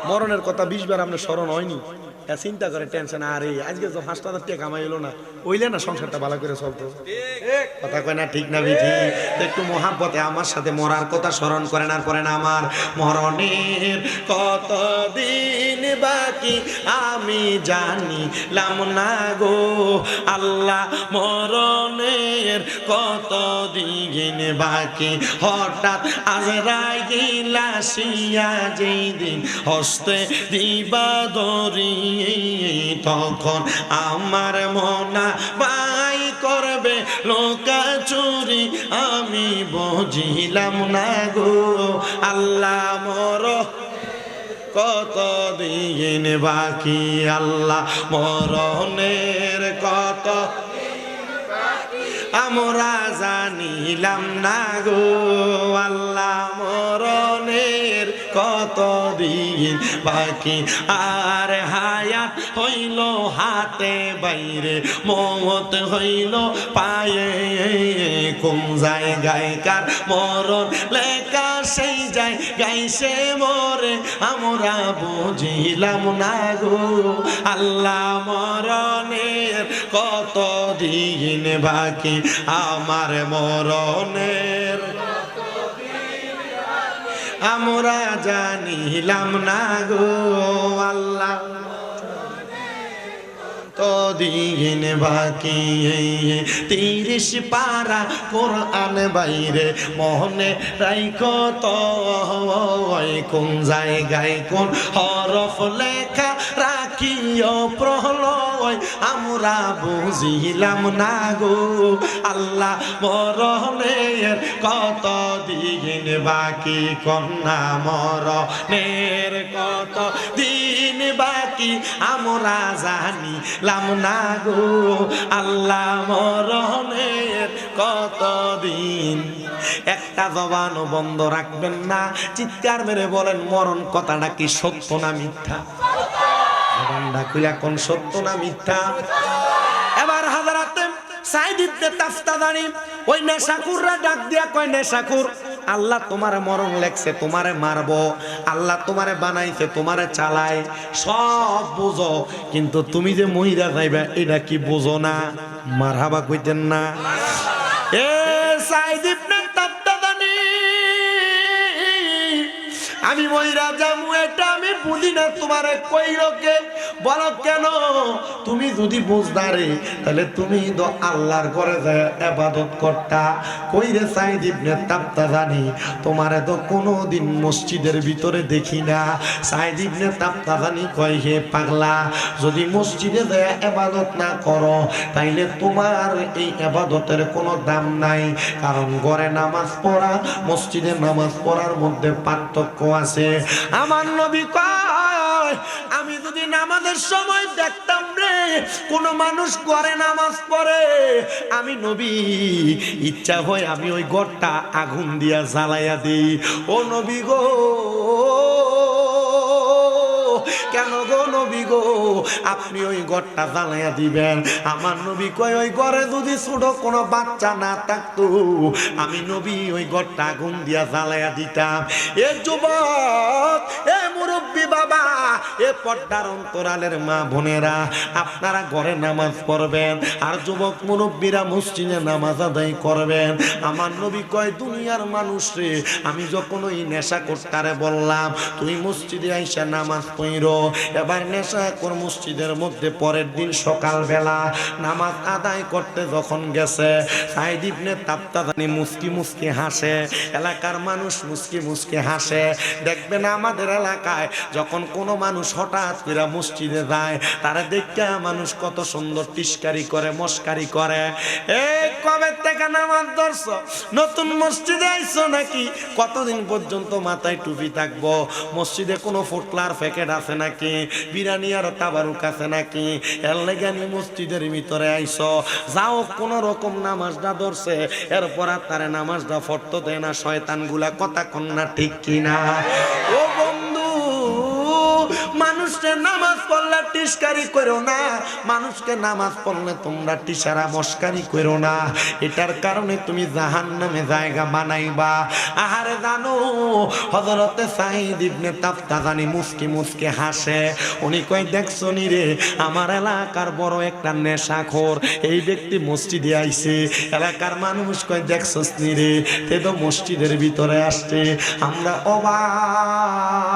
মরণের কথা 20 বার আপনার স্মরণ হয়নি, চিন্তা করে টেনশন, আরে আজকে তো 5,000 টাকা কামাই এলো না, ওইলে না সংসারটা ভালো করে চলতো। কথা কয় না ঠিক না বেঠি? একটু মহাব্বতে আমার সাথে মরার কথা স্মরণ করেন আর করেন আমার মরণের কত দিন বাকি আমি জানিলাম না গো আল্লাহ, মরণের কত দিন বাকি। হঠাৎ আজরাইল আসিয়া যেই দিন হস্তে দিবা দড়ি, তখন আমার মনা বাই করবে লোকাচুরি, আমি বুঝিলাম না গো আল্লাহ, মর কত দিন বাকি আল্লাহ, মরণের কত আমরা জানিলাম না গো আল্লাহ, মরণের কত দিন বাকি। আর হায়াত হইল হাতে বাইরে, মত হইল পায়ে, কোন জায়গায় কার মরণ লেখা সেই জায়গায় সে মরে, আমরা বুঝিলাম না গো আল্লাহ, মরণের কত দিন বাকি আমার, মরণের আমরা জানিলাম না গো আল্লাহ, দিন বাকি। 30 পারা কোরআন বাইরে মনে রাইখো তো, কোন জায়গায় কোন হরফ লেখা রাখিও প্রলয়, আমরা বুঝিলাম না গো আল্লাহ, মরণের কত দিন বাকি, কন্যা মরণের কত দিন বাকি আমরা জানিলাম না গো আল্লাহ, মরণের কত দিন। একটা জবানও বন্ধ রাখবেন না, চিৎকার মেরে বলেন মরণ কথাটা কি সত্য না মিথ্যা? জবানটা খুলে কোন সত্য না মিথ্যা? এবার হাজারাতে সাইদ ইবনে তাফতাদানি ওই নেশাকুররা ডাক দিয়া কয়, নেশাকুর আল্লাহ তোমারে মরণ লেখছে, তোমারে মারবো, আল্লাহ তোমারে বানাইছে, তোমারে চালায়, সব বুঝো, কিন্তু তুমি যে মহিলা যাইবা এটা কি বুঝো না? মারহাবা কইতেন না? এ সাইদ ইবনে তাফতাদানি আমি মইরা যামু এটা আমি বুঝি না, তোমারে কইলো কে? বলো কেন? তুমি যদি বুঝদারে তাহলে তুমি তো আল্লাহর ঘরে যায় ইবাদত করতা। কইরে সাইদ ইবনে তাবতাজানি, তোমারে তো কোনোদিন মসজিদের ভিতরে দেখি না। সাইদ ইবনে তাবতাজানি কয়, হে পাগলা, যদি মসজিদে যায় ইবাদত না করো তাইলে তোমার এই ইবাদতের কোনো দাম নাই। কারণ ঘরে নামাজ পড়া মসজিদে নামাজ পড়ার মধ্যে পার্থক্য আছে। আমার নবী কয়, আমি যদি নামাজের সময় দেখতাম রে কোন মানুষ ঘরে নামাজ পড়ে, আমি নবী ইচ্ছা হয় আমি ওই ঘরটা আগুন দিয়া জ্বালাইয়া দিই। ও নবী গো, কেন গো নবী গো, আপনি ওই ঘরটা জ্বালাইয়া দিবেন? আমার নবী কয়, ওই ঘরে যদি ছোট কোনো বাচ্চা না থাকতো আমি নবী ওই ঘরটা আগুন দিয়া জ্বালাইয়া দিতাম। এ যুবক, এ মুরব্বী বাবা, এ পর্দার অন্তরালের মা বোনেরা, আপনারা ঘরে নামাজ পড়বেন আর যুবক মুরব্বীরা মসজিদে নামাজ আদায় করবেন। আমার নবী কয়, দুনিয়ার মানুষ রে, আমি যখন ওই নেশা করতারে বললাম তুই মসজিদে আইসা নামাজ পড়ো, এবার নেশা কর মসজিদের মধ্যে। পরের দিন সকালবেলা নামাজ আদায় করতে যখন গেছে, সাইদ ইবনে তাবতাজানি মুস্কি মুস্কি হাসে, এলাকার মানুষ মুস্কি মুস্কি হাসে। দেখবেন আমাদের এলাকায় যখন কোনো মানুষ হঠাৎ করে মসজিদে যায়, তারা দেখতে মানুষ কত সুন্দর টিস্কারি করে, মস্কারি করে। এই কবে থেকে নামাজ ধরছো? নতুন মসজিদে আইছো নাকি? কতদিন পর্যন্ত মাথায় টুপি থাকবো? মসজিদে কোনো ফুটলার প্যাকেট আছে নাকি? বিরিয়ানি আর তাবারুক আছে নাকি? এর লেগে মসজিদের ভিতরে আইছো। যাও, কোন রকম নামাজটা ধরছে, এরপর আর তারে নামাজটা ফটতে দেয় না শয়তান গুলা। কথা কন্যা ঠিক কিনা? ও বন্ধু, মানুষকে নামাজ পড়লে টিস্কারি করো না, মানুষকে নামাজ পড়লে তোমরা টিসারা মস্কারি করো না। এটার কারণে তুমি জাহান্নামে জায়গা বানাইবা। আহারে জানো, হযরতে সাইদ ইবনে তাবতাজানি মুস্কি মুস্কি হাসে। উনি কয়, দেখছো নি রে, আমার এলাকার বড় একটা নেশাখোর এই ব্যক্তি মসজিদে আইছে। এলাকার মানুষ কয়, দেখছোস নি রে, তে তো মসজিদের ভিতরে আসছে। আমরা অবাক,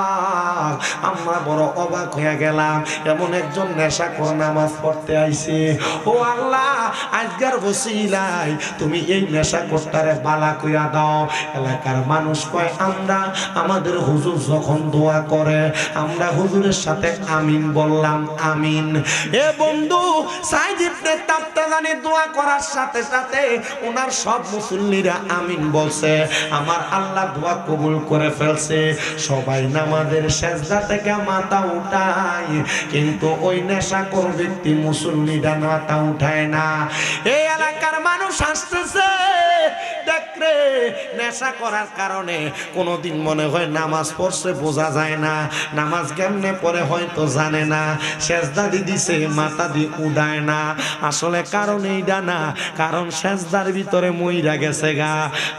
আমরা বড় অবাক হয়ে গেলাম, এমন একজন নেশাখোর নামাজ পড়তে আইছে। ও আল্লাহ, আজকের ওসিলায় তুমি এই নেশাখোরটারে বালা কইরা দাও। এলাকার মানুষ কয়, আমরা আমাদের হুজুর যখন দোয়া করে আমরা হুজুরের সাথে আমিন বললাম, আমিন। এ বন্ধু, সাইদ ইবনে তাবতাজানি দোয়া করার সাথে সাথে ওনার সব মুসল্লিরা আমিন বলছে। আমার আল্লাহ দোয়া কবুল করে ফেলছে। সবাই নামাজের সেজদা থেকে মাথা উঠায়, কিন্তু ওই নেশাখোর ব্যক্তি মুসল্লিরা মাথা উঠায় না। এই এলাকার মানুষ আসতেছে, দেখরে নেশা করার কারণে কোনোদিন মনে হয় নামাজ পড়ছে, বোঝা যায় না। নামাজ কেমনে পড়ে হয়তো জানে না, সেজদা দিছে মাথা দিয়ে উড়ায় না। আসলে কারণ এইটা না, কারণ সেজদার ভিতরে মইরা গেছে গা।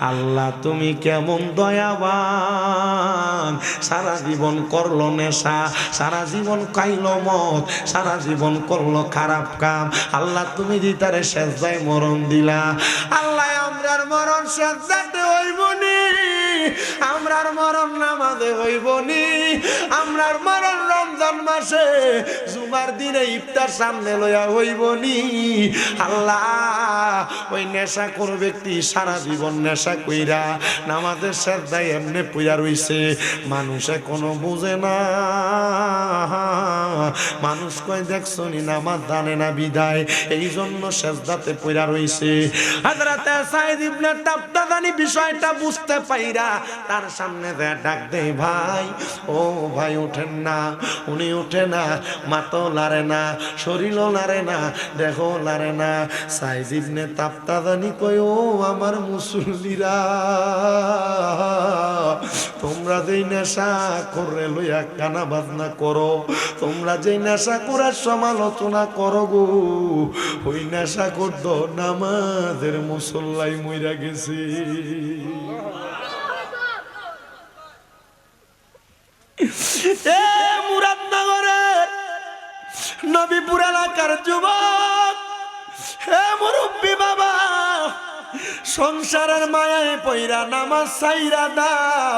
আল্লাহ তুমি কেমন দয়াবান, সারা জীবন করলো নেশা, সারা জীবন খাইলো মদ, সারা জীবন করলো খারাপ কাম। আল্লাহ তুমি দিতারে সেজদায় মরণ দিলা। আল্লাহ আমরার মরণ সেজদাতে হইবনি, আমরার মরণ নামাজে হইবনি, আমরার মরণ রমজান মাসে জুমার দিনে ইফতার সামনে লইয়া হইবনি। আল্লাহ, ওই নেশাখোর ব্যক্তি সারা জীবন নেশা কইরা নামাজের সেজদায় এমনি পইয়া রইছে, মানুষে কোনো বুঝে না। মানুষ কয়, দেখছো নি নামাজ জানে না বিদায় এই জন্য সেজদাতে পইরা রইছে। হযরতে সাইদ ইবনে তাবতাজানি বিষয়টা বুঝতে পাইরা তার সামনে ডাক দেয়, ভাই, ও ভাই ওঠেন না। উনি ওঠে না, মাথা লারে না, শরীরও লারে না, দেহও লারে না। সাইদ ইবনে তাবতাজানি কয়, ও আমার মুসল্লিরা, তোমরা যেই নেশা করে লইয়া কানা বাজনা করো, তোমরা যেই নেশা করার সমালোচনা করো গো, ওই নেশা করতো নামাজের মুসল্লাই মইরা গেছে। এ মুরাদনগরের নবীপুর এলাকার যুবক, হে মুরব্বী বাবা, সংসারের মায়ায় পইরা নামাজ ছাইরা দাও।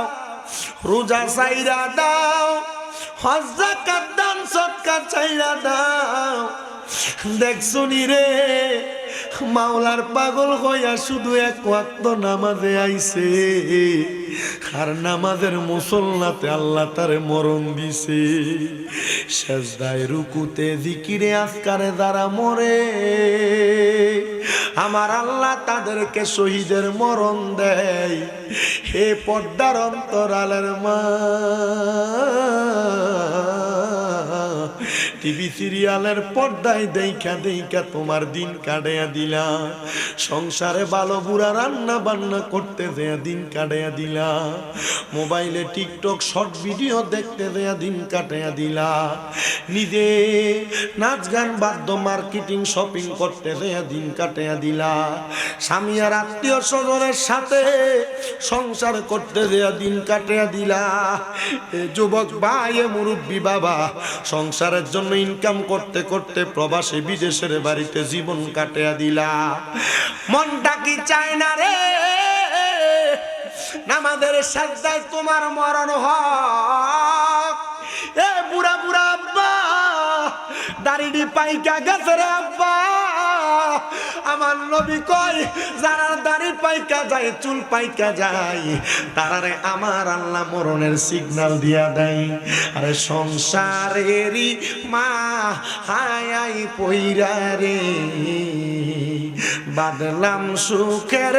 রোজা চাইরা দাও, হজ যাকাত দান সদকা চাইরা দাও। দেখছনি রে মাওলার পাগল হইয়া শুধু এক ওয়াক্ত নামাজে আইছে, আর নামাজের মুসল্লাতে আল্লাহ তারে মরণ দিছে। সেজদায় রুকুতে জিকিরে আজকারে যারা মরে, আমার আল্লাহ তাদেরকে শহীদের মরণ দেয়। হে পর্দার অন্তরালের মা, টিভি সিরিয়ালের পর্দায় দেখা দেখা তোমার দিন কাটাইয়া দিলা, সংসারে ভালো বুড়া রান্না বান্না করতে দেয়া দিন কাটাইয়া দিলা, মোবাইলে টিকটক শর্ট ভিডিও দেখতে দেয়া দিন কাটাইয়া দিলা, নিজে নাচ গান বাদ্য মার্কেটিং শপিং করতে দেয়া দিন কাটাইয়া দিলা, স্বামী আর আত্মীয় স্বজনের সাথে সংসার করতে দেয়া দিন কাটাইয়া দিলা। এ যুবক ভাই, মুরব্বী বাবা, সংসারের জন্য ইনকাম করতে করতে প্রবাসী বিদেশের বাড়িতে জীবন কাটিয়া দিলা। মনটা কি চায় না রে নামাজের সাজদায় তোমার মরণ হোক? এ বুড়া বুড়া আব্বা, দাড়ি পাইকা গেছে রে আব্বা। আমার নবী কয়, যারা দাড়ি পাইকা যায়, চুল পাইকা যায়, তারারে আমার আল্লাহ মরণের সিগন্যাল দিয়া দেয়। আরে সংসারেরই মা হায়াই পইরা রে, বাদলাম সুখের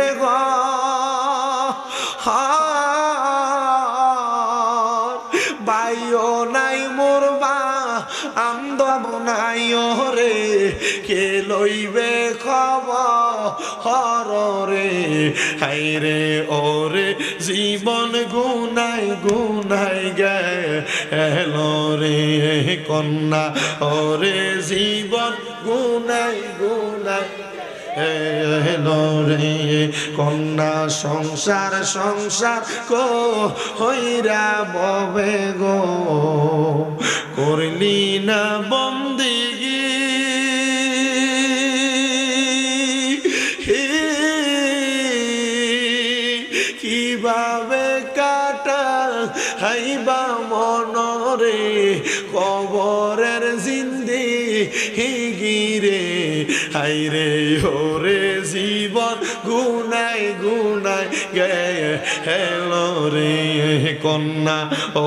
বাইও নাই মোরবা আমদব নাই রে, কে লইবে খবর রে, হাই রে ওরে জীবন গুনাই গুনাই গেল রে কন্যা, ওরে জীবন গুনাই গুনাই এলো রে কন্যা। সংসার সংসার কো হইরা ববে গো, করলি না বন্দিগি, কিভাবে কাটা হাইবা মনরে, কবরের জিন্দেগি রে, হাইরে ওরে জীবন গুনাই গুনাই গেল রে কন্যা,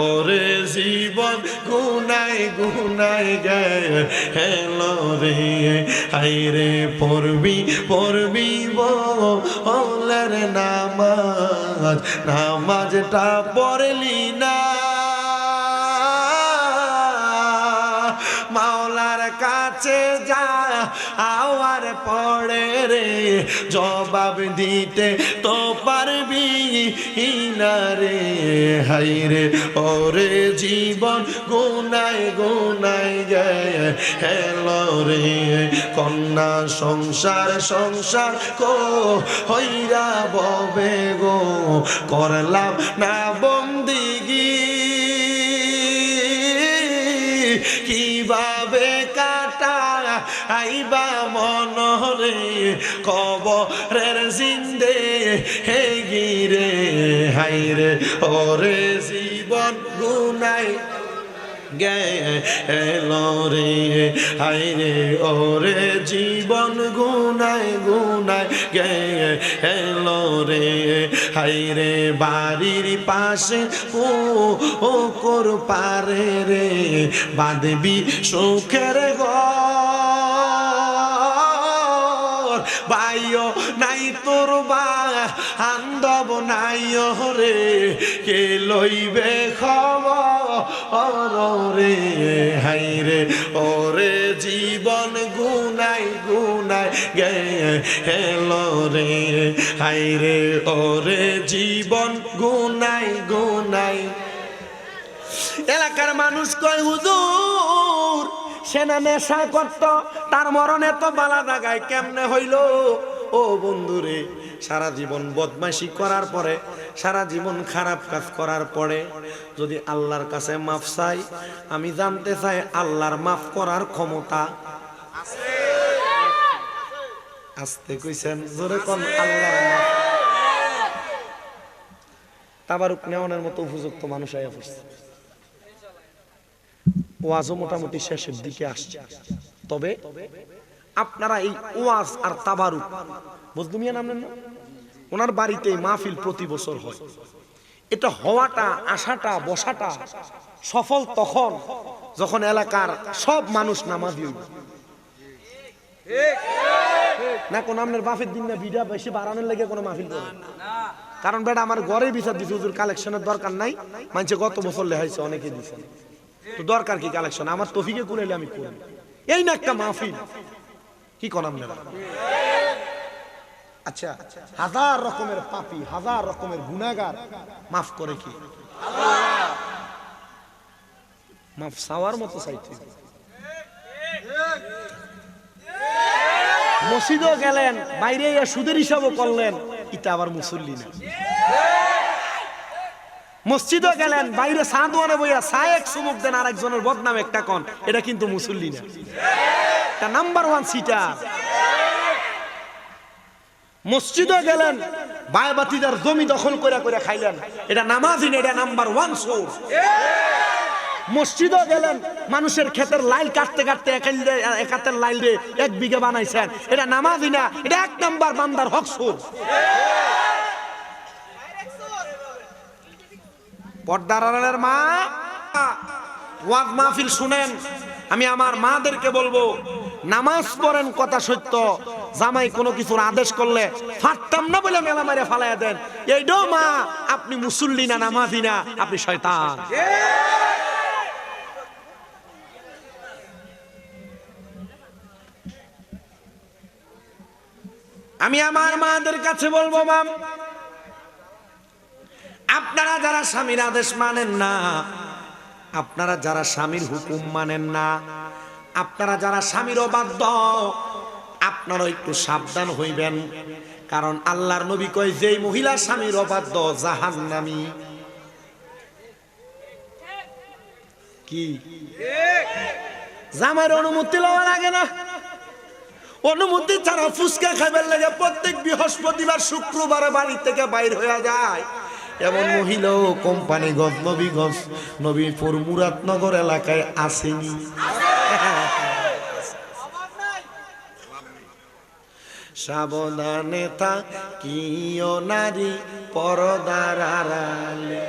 ওরে জীবন গুনাই গুনাই গেল রে, হাইরে পড়বি পড়বি বলের নামাজ, নামাজটা পড়লি না, মাওলার কাছে যা আওয়ার পড়ে রে, জবাব দিতে তো পারবি না রে, হাই রে ওরে জীবন গুনাই গুনাই গেল রে কন্যা। সংসার সংসার কো হইরা ববে গো, করলাম না বন্দিগি, কিভাবে কাটা আইবা মনরে, কবরের জিন্দে হে গিরে, হাইরে ওরে জীবন গুনাই গেল রে, হাইরে ওরে জীবন গুনাই গুনাই গেল রে, হাইরে বাড়ির পাশে ও কর পারে রে, বাঁধবি সুখের ঘর, বাইও নাই তোর বান্ধব নাই রে, কে লইবে খবর রে, হাইরে ওরে জীবন গুনাই গুনাই গেল রে, হাইরে ওরে জীবন গুনাই গুনাই। এলাকার মানুষ কয়, হুজুর সেনা নেশা করত, তার মরণ এত বালা জায়গায় কেমনে হইল? ও বন্ধুরে, সারা জীবন বদমাইশি করার পরে, সারা জীবন খারাপ কাজ করার পরে যদি আল্লাহর কাছে মাফ চাই, আমি জানতে চাই আল্লাহর মাফ করার ক্ষমতা আছে? আসতে কইছেন জোরে কোন আল্লাহর মাফ। তাবারুক নেওয়ানোর মতো উপযুক্ত মানুষ আয়া পড়ছে। ওয়াজও মোটামুটি শেষের দিকে আসছে। তবে আপনারা এই ওয়াজ আর তাবারুক মজদুমিয়া নাম নেন না? ওনার বাড়িতে মাহফিল প্রতি বছর হয়। এটা হওয়াটা, আসাটা, বসাটা সফল তখন যখন এলাকার সব মানুষ নামাজি হইবে। না কোন আপনার বাফের দিন না ভিড়া বেশি বাড়ানোর লেগে কোনো মাহফিল করে কারণ বেটা আমার ঘরে বিচার দিছে, হুজুর কালেকশনের দরকার নাই, মানুষে গত বছর লেহাইছে অনেকে দিছে, তো দরকার কি কালেকশন, আমার তফিকে কুড়াইলে আমি করি, এই না একটা মাহফিল কি কোন আপনারা। আচ্ছা, হাজার রকমের পাপী, হাজার রকমের গুনাহগার মাফ করে কি? মাফ চাওয়ার মতো চাইতে। মসজিদও গেলেন, বাইরে সুদের হিসাবও করলেন, এটা আবার মুসল্লি না। মসজিদও গেলেন, বাইরে চা দোয়ানে বইয়া চা এক চুমুক দেন আর একজনের বদনাম একটা কন, এটা কিন্তু মুসল্লি না, এটা নাম্বার ওয়ান সিটার। মসজিদও গেলেন, বায়বাতিদার জমি দখল করে করে খাইলেন, এটা নামাজি না, এটা নাম্বার ওয়ান সোর। মসজিদও গেলেন, মানুষের ক্ষেতের লাইল কাটতে কাটতে একাতের লাইল রে 1 বিঘা বানাইছেন, এটা নামাজি না, এটা 1 নাম্বার বান্দার হক সোর। পর্দার আড়ালের মা, ওয়াজ মাহফিল শুনেন, আমি আমার মাদেরকে বলবো নামাজ পড়েন, কথা সত্য, জামাই কোনো কিছুর আদেশ করলে ফাটতাম না বলে মেলা মারে ফালাইয়া দেন, এইটাও মা আপনি মুসল্লি না, নামাজি না, আপনি শয়তান। আমি আমার মাদের কাছে বলবো, মাম আপনারা যারা স্বামীর আদেশ মানেন না, আপনারা যারা স্বামীর হুকুম মানেন না, আপনারা যারা স্বামীর অবাধ্য, আপনারা একটু সাবধান হইবেন, কারণ আল্লাহর নবী কয় যেই মহিলা স্বামীর অবাধ্য জাহান্নামী। কি জামাইয়ের অনুমতি লওয়া লাগে না? অনুমতি ছাড়া ফুসকা খাইবার লাগে প্রত্যেক বৃহস্পতিবার শুক্রবারে বাড়ি থেকে বাইর হয়ে যায়, এমন মহিলাও কোম্পানিগঞ্জ, নবীগঞ্জ, নবীপুর, মুরাদনগর এলাকায় আসেনি। সাবধানে থাকিও নারী পরদার আড়ালে,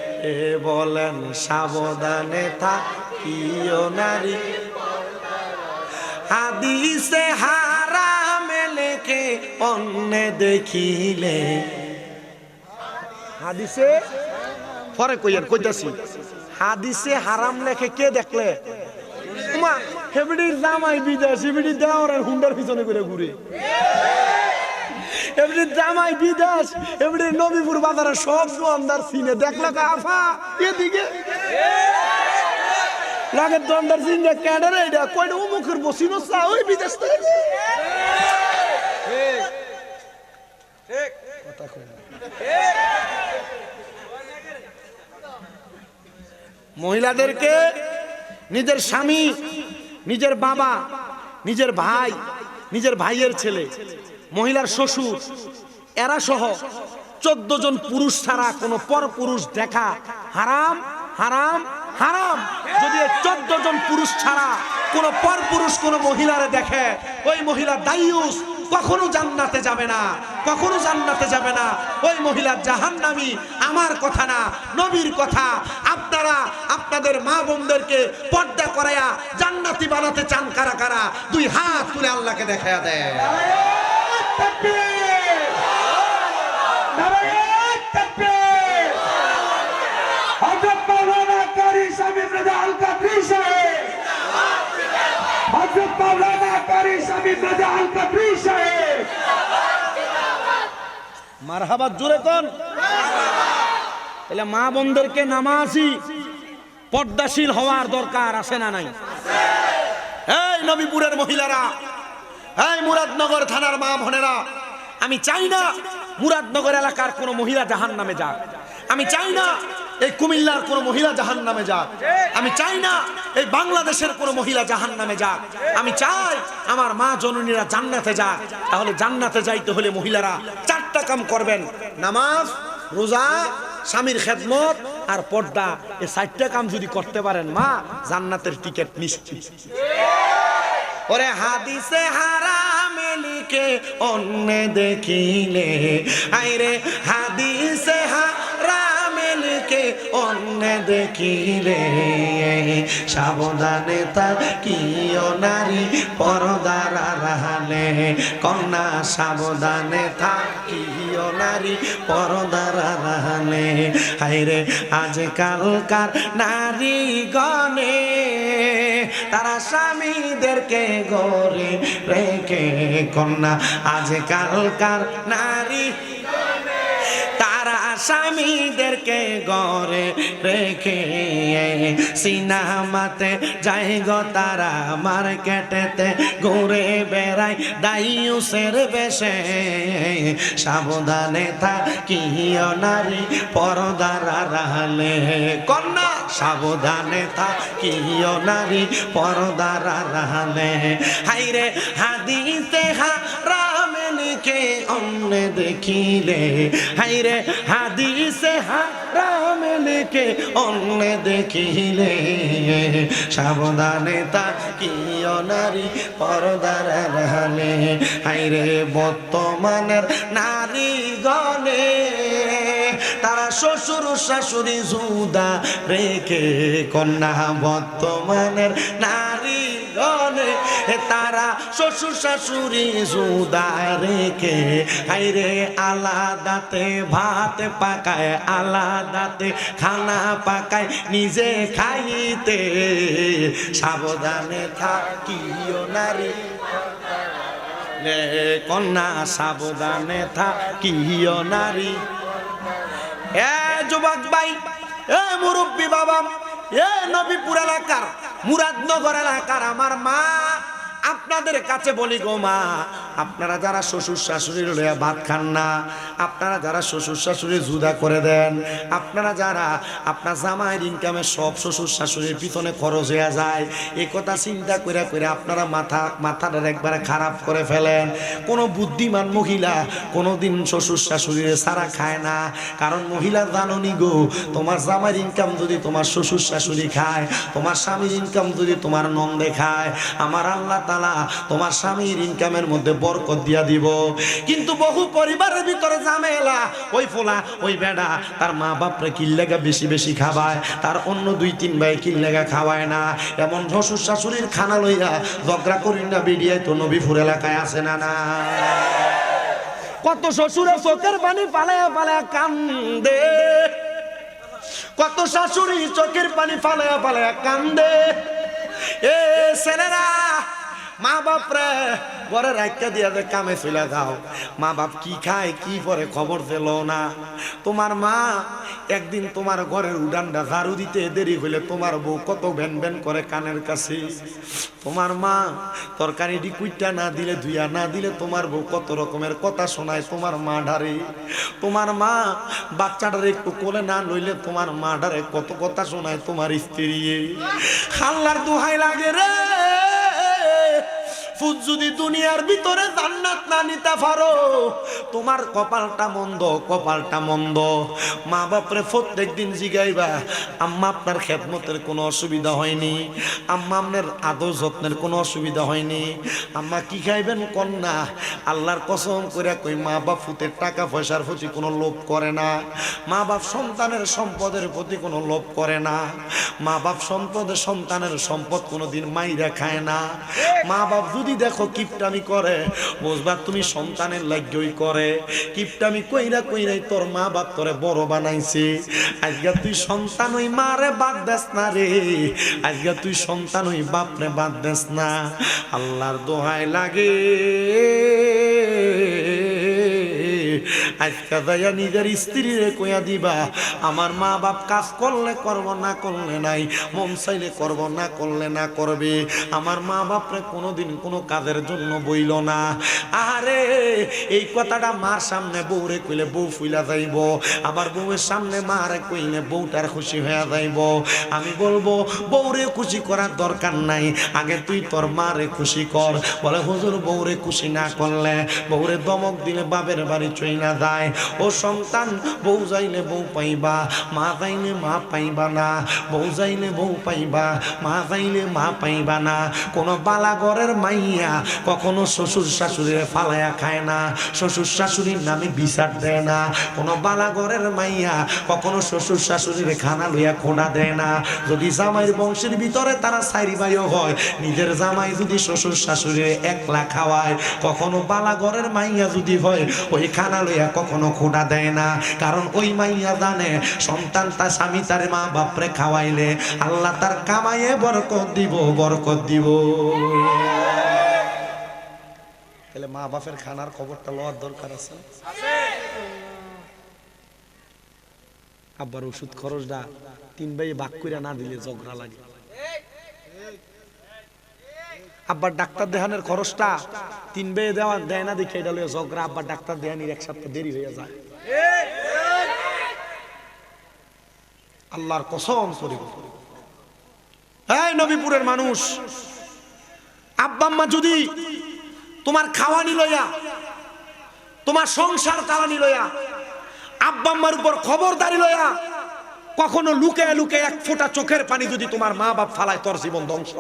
বলেন সাবধানে থাকিও নারী, হাদিসে হারামে লেখে অন্য দেখিলে। হাদিসে পরে কইয়ার কইতাছি, হাদিসে হারাম লেখে কে দেখলে? মা হেবড়ির জামাই বিদেশ, হেবড়ি দেওয়ার হুন্ডার পিছনে করে ঘুরে, হেবড়ির জামাই বিদেশ, হেবড়ির নবীপুর বাজারে সব দোকানদার চিনে, দেখলে আফা এদিকে লাগে দোকানদার চিনে ক্যাডারে, এটা কয়টা মুখের বসিনো চা ওই বিদেশ থেকে। কথা কই না। মহিলাদেরকে নিজের স্বামী, নিজের বাবা, নিজের ভাই, নিজের ভাইয়ের ছেলে, মহিলার শ্বশুর, এরা সহ 14 জন পুরুষ ছাড়া কোনো পর পুরুষ দেখা হারাম, হারাম, হারাম। যদি 14 জন পুরুষ ছাড়া কোনো পর পুরুষ কোনো মহিলারে দেখে, ওই মহিলা দায়ুস, কখনো জান্নাতে যাবে না, কখনো জান্নাতে যাবে না, ওই মহিলা জাহান্নামী। আমার কথা না, নবীর কথা। আপনারা আপনাদের মা বোনদেরকে পর্দা করায়া জান্নাতি বানাতে চান কারা কারা? 2 হাত তুলে আল্লাহকে দেখায়া দেয়। মারহাবা জোরে কোন। তাহলে মা বোনদেরকে নামাজি পর্দাশীল হওয়ার দরকার আছে না নাই? এই নবীপুরের মহিলারা, এই মুরাদনগর থানার মা বোনেরা, আমি চাই না মুরাদনগর এলাকার কোন মহিলা জাহান্নামে যাক, আমি চাই না এই কুমিল্লার কোন মহিলা জাহান্নামে যাক, আমি চাই না এই বাংলাদেশের কোন মহিলা জাহান্নামে যাক, আমি চাই আমার মা জননীরা জান্নাতে যাক। তাহলে জান্নাতে যাইতে হলে মহিলারা 4টা কাম করবেন: নামাজ, রোজা, স্বামীর খেদমত আর পর্দা, এই 4টা কাম যদি করতে পারেন মা, জান্নাতের টিকিট নিশ্চিত। ওরে হাদিসে হারামে লিখে অন্য দেখিলে, আইরে হাদিসে হারামে লিখে অন্য দেখিলে, সাবধানে থাকিও নারী পর্দার আড়ালে, কন্যা সাবধানে থাকিও নারী পর্দার আড়ালে। আইরে আজকালকার নারী গণে তারা স্বামীদেরকে গড়ে রেখে, কন্যা আজকালকার নারী তারা স্বামীদেরকে গড়ে রেখে, সিনেমাতে যাই গো তারা, মার্কেটেতে ঘুরে বেড়ায় দাইয়ুসের বেশে, সাবধানে থাকিও নারী পর্দার আড়ালে, কন্যা সাবধানে থাকিও নারী পর্দার আড়ালে। হাইরে হাদিসে হারামে লিখে অন্য দেখিলে, হাইরে হাদিসে হারামে লিখে অন্য দেখিলে, সাবধানে থাকিও নারী পর্দার আড়ালে। হাইরে বর্তমানের নারী গণে তারা শ্বশুর শাশুড়ি জুদা রেখে, কন্যা বর্তমানের নারী গণে তারা শ্বশুর শাশুড়ি জুদা রেখে, হাইরে আলাদাতে ভাত পাকায়, আলাদাতে খানা পাকায় নিজে খাইতে, সাবধানে থাকিও নারী কন্যা সাবধানে থাকিও নারী। এ যুবক ভাই, এ মুরব্বী বাবা, এ নবীপুর এলাকার মুরাদনগর এলাকার আমার মা, আপনাদের কাছে বলি গো মা, আপনারা যারা শ্বশুর শাশুড়ির লইয়া ভাত খান না, আপনারা যারা শ্বশুর শাশুড়ি জুদা করে দেন, আপনারা যারা আপনার জামাইয়ের ইনকামে সব শ্বশুর শাশুড়ির পিছনে খরচ হয়ে যায়, এই কথা চিন্তা করে করে আপনারা মাথাটা একবারে খারাপ করে ফেলেন। কোনো বুদ্ধিমান মহিলা কোনোদিন শ্বশুর শাশুড়ির সারা খায় না, কারণ মহিলা জাননি গো, তোমার জামাইয়ের ইনকাম যদি তোমার শ্বশুর শাশুড়ি খায়, তোমার স্বামীর ইনকাম যদি তোমার নন্দে খায়, আমার আল্লাহ তাআলা তোমার স্বামীর ইনকামের মধ্যে বরকত দিয়া দিব। কিন্তু বহু পরিবারের ভিতরে ঝামেলা, ওই ফোলা ওই বেডা তার মা বাপরে কিল্লেগা বেশি বেশি খাওয়ায়, তার অন্য 2-3 ভাই কিল্লেগা খাওয়ায় না, এমন শ্বশুর শাশুড়ির খানা লইয়া ঝগড়া করি না বেরিয়ে তো নবীপুর এলাকায় আসে না না। কত শ্বশুরের চোখের পানি পালায়া পালায়া কান্দে, কত শাশুড়ি চোখের পানি পালায়া পালায়া কান্দে। এ ছেলেরা, মা বাপ রে ঘরে রাখতে দিয়া যে কামে চলে যাও, মা বাপ কি খায় কি পরে খবর দিল না। তোমার মা একদিন তোমার ঘরের উডানটা ঝাড়ু দিতে দেরি হইলে তোমার বউ কত ভ্যান ভ্যান করে কানের কাছে। তোমার মা তরকারিটি কুইটা না দিলে ধুইয়া না দিলে তোমার বউ কত রকমের কথা শোনায় তোমার মা ডারে। তোমার মা বাচ্চাটারে একটু কোলে না লইলে তোমার মা ডারে কত কথা শোনায় তোমার স্ত্রী। আল্লাহর দোহাই লাগে রে, যদি দুনিয়ার ভিতরে জান্নাত না নিতে পারো, তোমার কপালটা মন্দ, কপালটা মন্দ। মা বাপরে প্রত্যেক দিন জিগাইবা, আম্মা আপনার খেদমতের কোনো অসুবিধা হয়নি, আম্মা আপনার আদর যত্নের কোনো অসুবিধা হয়নি, আম্মা কি খাইবেন কন্যা। আল্লাহর কসম করে কই, মা বাপ ফুতের টাকা পয়সার প্রতি কোনো লোভ করে না, মা বাপ সন্তানের সম্পদের প্রতি কোনো লোভ করে না, মা বাপ সন্তানের সম্পদ কোনোদিন মাইরা খায় না। মা বাপ যদি দেখো কিপটামি করে, বুঝবা তুমি সন্তানের লাগই করে। কিপটামি কইরা কইরাই তোর মা বাপ তোরে বড় বানাইছে। আজকে তুই সন্তান ওই মারে বাদ দেস না রে, আজকে তুই সন্তান ওই বাপরে বাদ দেস না। আল্লাহর দোহাই লাগে, আজকে যাইয়া নিজের স্ত্রীরে কইয়া দিবা, আমার মা বাপ কাজ করলে করব, না করলে নাই, মন চাইলে করব, না করলে না করবে। আমার মা বাপরে কোনোদিন কোনো কাজের জন্য বইল না। আরে এই কথাটা মার সামনে বউরে কইলে বউ ফুইলা যাইব, আবার বউয়ের সামনে মারে কইলে বউটার খুশি হয়ে যাইব। আমি বলবো বউরে খুশি করার দরকার নাই, আগে তুই তোর মারে খুশি কর। বলে হুজুর বউরে খুশি না করলে, বউরে দমক দিলে বাপের বাড়ি চইলা যায়। যায়। ও সন্তান, বউ যাইলে বউ পাইবা, মা যাইলে মা পাইবা না। বউ যাইলে বউ পাইবা, মা যাইলে মা পাইবা না। কোনো বালাগরের মাইয়া কখনো শ্বশুর শাশুড়িরে ফালায়া খায় না, শ্বশুর শাশুড়ির নামে বিচার দেয় না। কোনো বালাগরের মাইয়া কখনো শ্বশুর শাশুড়িরে খানা লইয়া খোঁড়া দেয় না। যদি জামাইয়ের বংশের ভিতরে তারা সাইরি ভাইও হয়, নিজের জামাই যদি শ্বশুর শাশুড়িরে একলা খাওয়ায়, কখনো বালাগরের মাইয়া যদি হয়, ওই খানা লইয়া কখনো খোঁড়া দেয় না। কারণ ওই মাইয়া জানে সন্তান তার স্বামী তার মা বাপরে খাওয়াইলে আল্লাহ তার কামাইয়ে বরকত দিব, বরকত দিব। তাহলে মা বাপের খানার খবরটা লওয়ার দরকার আছে। আব্বার ওষুধ খরচটা 3 ভাই ভাগ করে না দিলে ঝগড়া লাগে। আব্বার ডাক্তার দেখানোর খরচটা 3 ভাই দেওয়া দেয় না দেখে এটা লইয়া ঝগড়া। আব্বার ডাক্তার দেখানির 1 সপ্তাহ দেরি হয়ে যায়। আল্লাহর কসম করি, এই নবীপুরের মানুষ, আব্বা আম্মা যদি তোমার খাওয়ানি লইয়া, তোমার সংসার চালানি লইয়া, আব্বা আম্মার উপর খবরদারি লইয়া কখনো লুকে লুকে 1 ফোঁটা চোখের পানি যদি তোমার মা বাপ ফালায়, তোর জীবন ধ্বংস।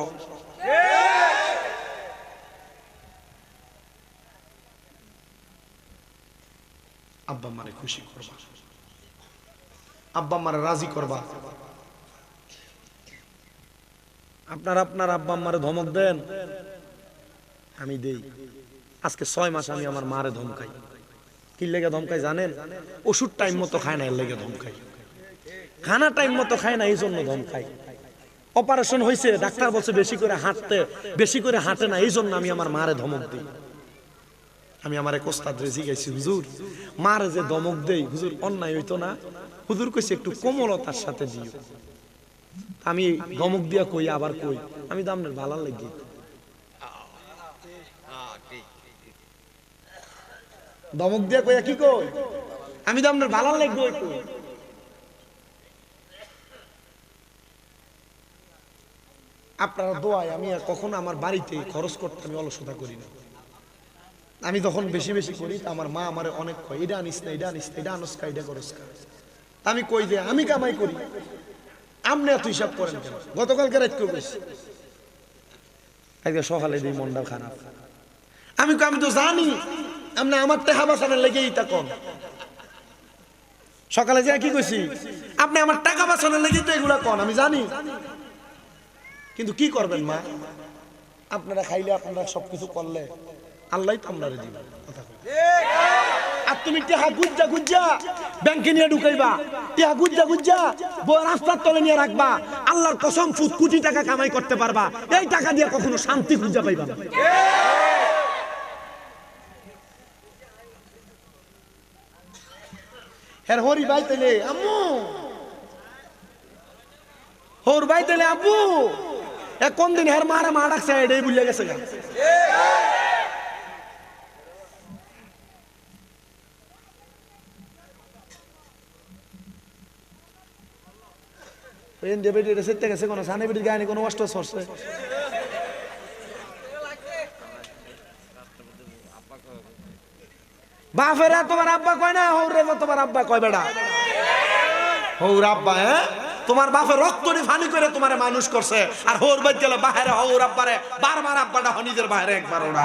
আব্বা আম্মারে খুশি করবা, আব্বা আম্মারে রাজি করবা। আপনার আব্বা আম্মারে ধমক দেন, আমি দেই। আজকে 6 মাস আমি আমার মারে ধমকাই। কি লেগে ধমকাই জানেন? ওষুধ টাইম মতো খায় না, এর লেগে ধমকাই। খানা টাইম মতো খায় না, এই জন্য ধমকাই। অপারেশন হয়েছে, ডাক্তার বলছে বেশি করে হাঁটে না, এই জন্য আমি আমার মারে ধমক দিই। আমি আমার এক ওস্তাদ রেজি গাইছি, হুজুর মারে যে ধমক দেই হুজুর অন্যায় হইতো না? হুজুর কইছে একটু কোমলতার সাথে দিও। আমি ধমক দিয়া কই, আবার কই আমি দামনের ভালো লাগি। ধমক দিয়া কইয়া কি কই, আমি দামনের ভালো লাগবে। আপনারা দোয়ায় আমি আর কখনো আমার বাড়িতে খরচ করতে আমি অলসতা করি না। আমি যখন বেশি বেশি করি তা আমার মা আমারে অনেক কয়, এটা আনিস না, এটা আনিস না, এটা আনস কা, এটা করস কা। আমি কই যে আমি কামাই করি, আপনি এত হিসাব করেন কেন? গতকালকে রাত কেউ বেশি, আজকে সকালে দিই মনটা খারাপ। আমি তো জানি আপনি আমার টাকা বাঁচানোর লেগেই তা কম। সকালে যে কি কইছি, আপনি আমার টাকা বাঁচানোর লেগেই তো এগুলা কন, আমি জানি। কিন্তু কি করবেন মা, আপনারা খাইলে আপনারা সবকিছু করলে আল্লাহ তো আপনারা দিবেন। আর তুমি টেহা গুজ্জা ব্যাংকে নিয়ে ঢুকাইবা, টেহা গুজ্জা রাস্তার তলে নিয়ে রাখবা, আল্লাহর কসম কোটি টাকা কামাই করতে পারবা, এই টাকা দিয়ে কখনো শান্তি খুঁজে পাইবা না। হরি ভাই তেলে আম্মু, হর ভাই তেলে আব্বু, কোন দিন হের মারা মা ডাকছে এটাই ভুলে গেছে। কোনো সানে বেটির গায়ে কোনো কষ্ট সরছে। বাপেরা তোমার আব্বা কয় না, হৌরে তোমার আব্বা কয় বেড়া, হৌর আব্বা। হ্যাঁ, তোমার বাপের রক্ত ফানি করে তোমার মানুষ করছে, আর হৌর বাদ গেলে বাহিরে হৌর আব্বারে বারবার আব্বাটা নিজের বাহিরে একবার ওরা।